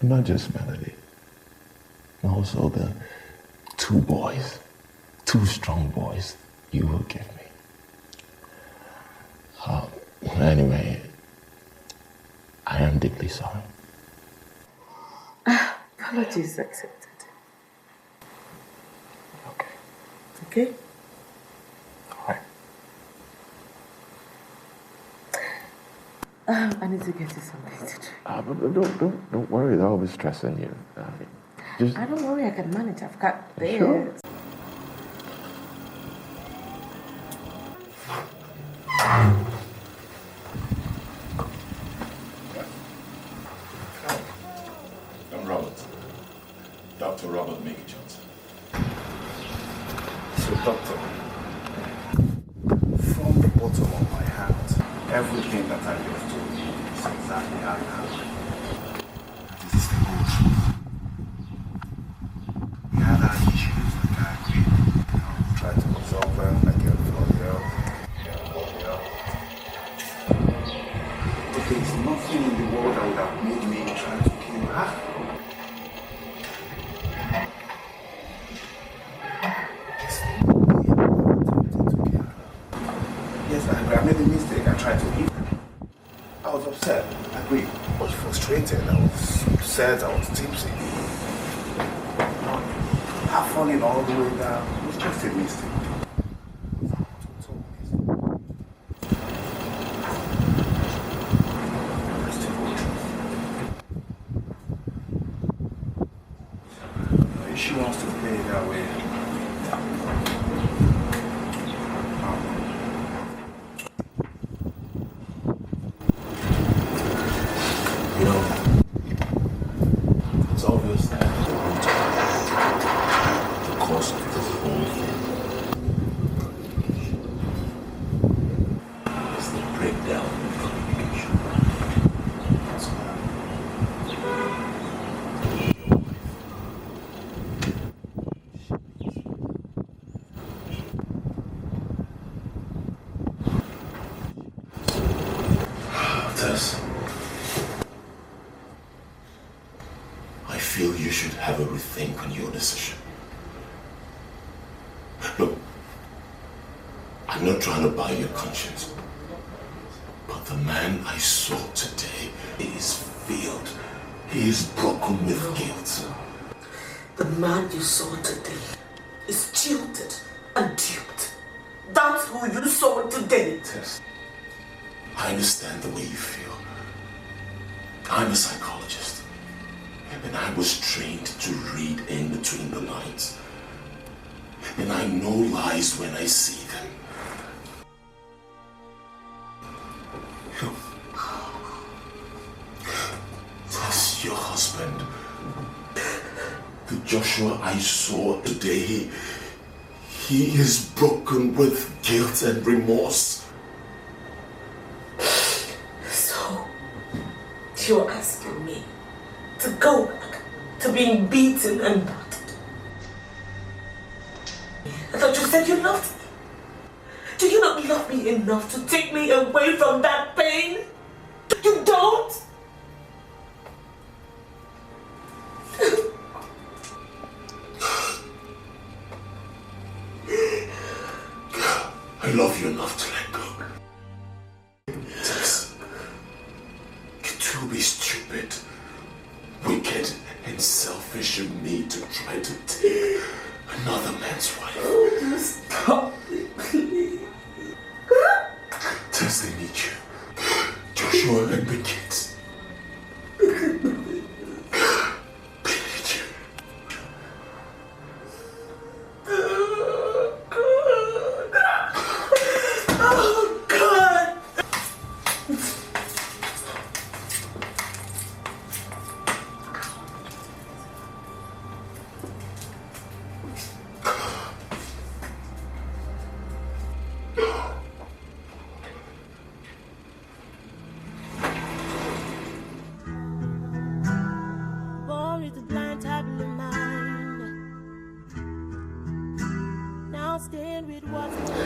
Not just Melody. Also the two strong boys you will give me. Anyway, I am deeply sorry. Apologies accepted. Okay? Alright. I need to get you something to drink. But don't worry, that'll be stressing you. I don't worry, I can manage. I've got this. Sure. I'm Robert. Dr. Robert Mickey Johnson. So, doctor, from the bottom of my heart, everything that I just told you is exactly how it happened. This is the whole truth. We had our issues, like I agreed. Tried to resolve them, I get Florida. But there is nothing in the world that would have made me try to kill her. Yes, I made a mistake. I tried to leave her. I was upset. I agree. I was frustrated. I was upset. I was tipsy. Her falling all the way down was just a mistake. If she wants to play it that way, You know, it's obvious that the root the cause of this whole thing is the breakdown in communication. That's all. Tess, I feel you should have a rethink on your decision. Look, I'm not trying to buy your conscience, but the man I saw today is filled. He is broken with guilt. The man you saw today is jilted and duped. That's who you saw today. Tess, I understand the way you feel. I'm a psychologist, and I was trained to read in between the lines. And I know lies when I see them. Look, Tess, your husband, the Joshua I saw today, he is broken with guilt and remorse. So, you're asking me to go back to being beaten and battered? I thought you said you loved me. Do you not love love me enough to take me away from that pain? You don't? I love you enough to let go. It will be stupid, wicked, and selfish of me to try to take another man's wife. Oh, stop it, please. Tess, they need you. Joshua and the kids.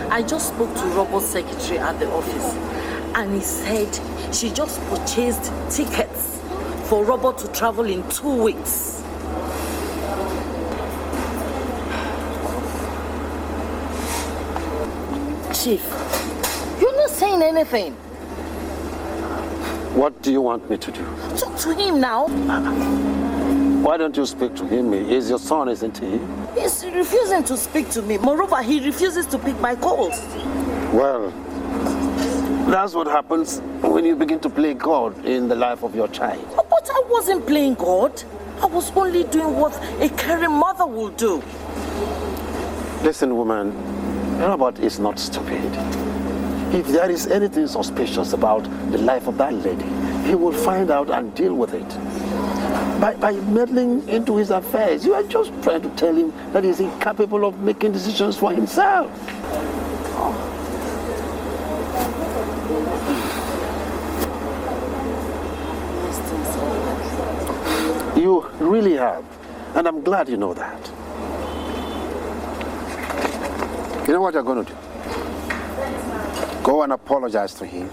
I just spoke to Robert's secretary at the office, and he said she just purchased tickets for Robert to travel in 2 weeks. Chief, you're not saying anything. What do you want me to do? Talk to him now. Why don't you speak to him? He's your son, isn't he? He's refusing to speak to me. Moreover, he refuses to pick my calls. Well, that's what happens when you begin to play God in the life of your child. But I wasn't playing God. I was only doing what a caring mother will do. Listen, woman, Robert is not stupid. If there is anything suspicious about the life of that lady, he will find out and deal with it. By meddling into his affairs, you are just trying to tell him that he's incapable of making decisions for himself. You really have, and I'm glad you know that. You know what you're going to do? Go and apologize to him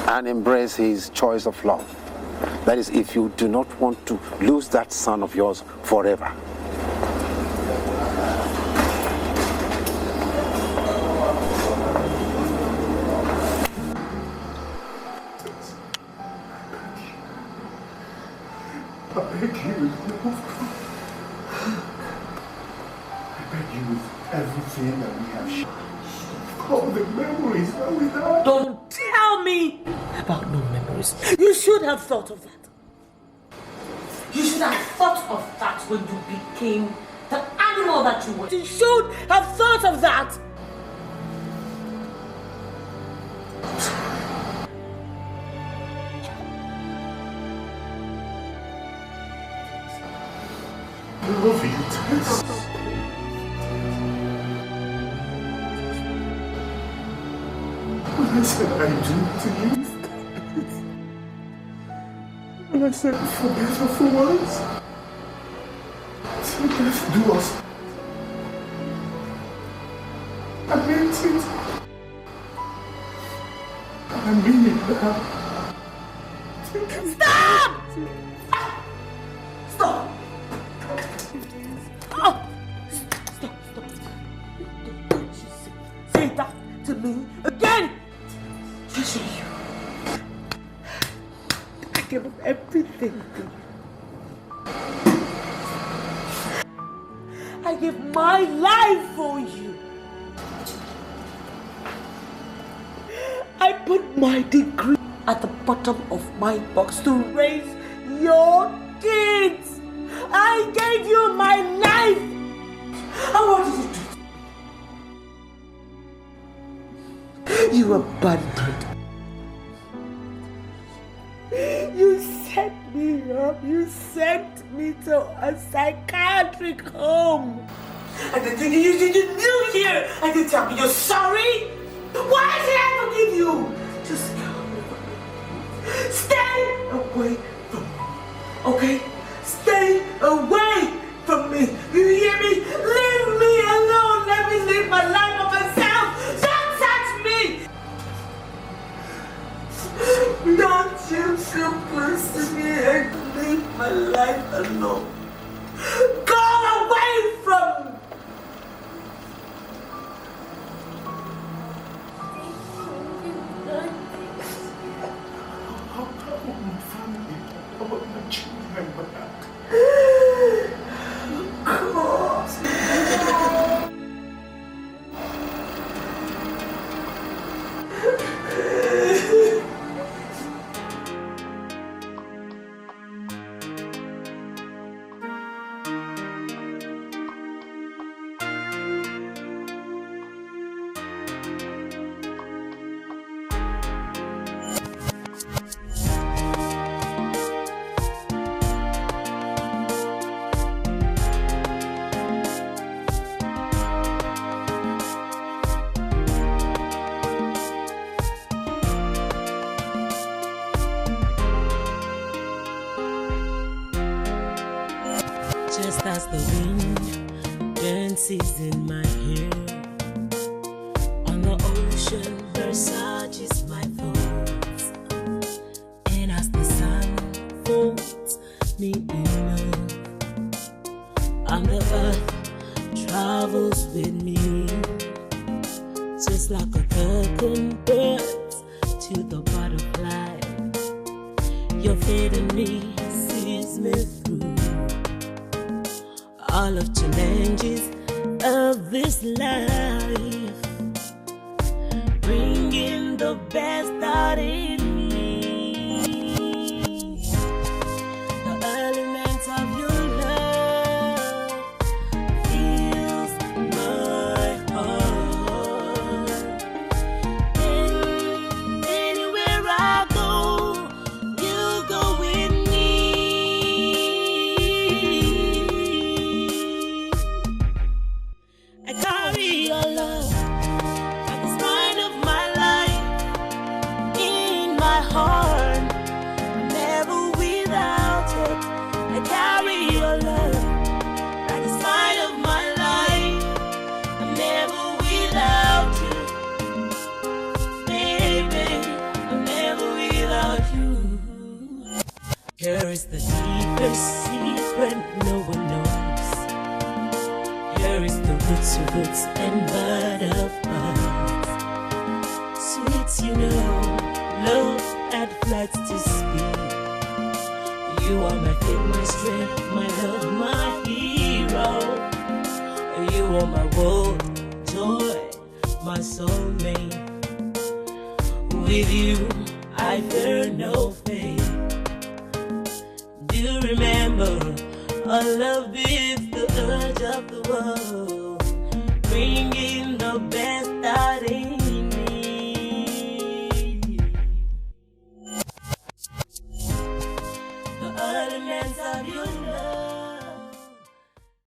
and embrace his choice of love. That is, if you do not want to lose that son of yours forever. I beg you, with everything that we have shared. All the memories that we have. Don't tell me about no memories. You should have thought of that. You should have thought of that when you became the animal that you were. You should have thought of that. I love you, Tess. When I said I do to you, when I said for better, for worse, I said death do us. I meant it. I mean it now. Stop! Stop! Oh. Stop. Don't you say that to me again! Listen, you. I give up everything to you. I give my life for you. I put my degree at the bottom of my box to raise your kids. I gave you my life. And what did you do? You abandoned. You set me up. You sent me to a psychiatric home. And the thing you knew here, and you tell me you're sorry? Why did I forgive you? Just stay away from me, okay? Stay away from me. You hear me? Leave me alone. Let me live my life by myself. Don't touch me. you please leave me and leave my life alone? Go away from me! How about my family? How about my children? Just as the wind dances in my hair, on the ocean versages my thoughts, and as the sun folds me in love, on the earth travels with me, just like a curtain bursts to the butterfly. Your fate in me sees me through all of challenges of this life, bringing the best out in me. The elements of your love fills my heart, and anywhere I go, you go with me. I carry your love at the spine of my life, in my heart, I'm never without it. I carry your love at the spine of my life, I'm never without you. Baby, I'm never without you. Here is the deepest secret no one knows. Here is the roots of roots and bud of buds. Sweets, you know, love at flights to speed. You are my faith, my strength, my love, my hero. You are my world, joy, my soulmate. With you, I fear no fate. Do you remember our love is the urge of the world, bringing the best out in me. The elements of your love.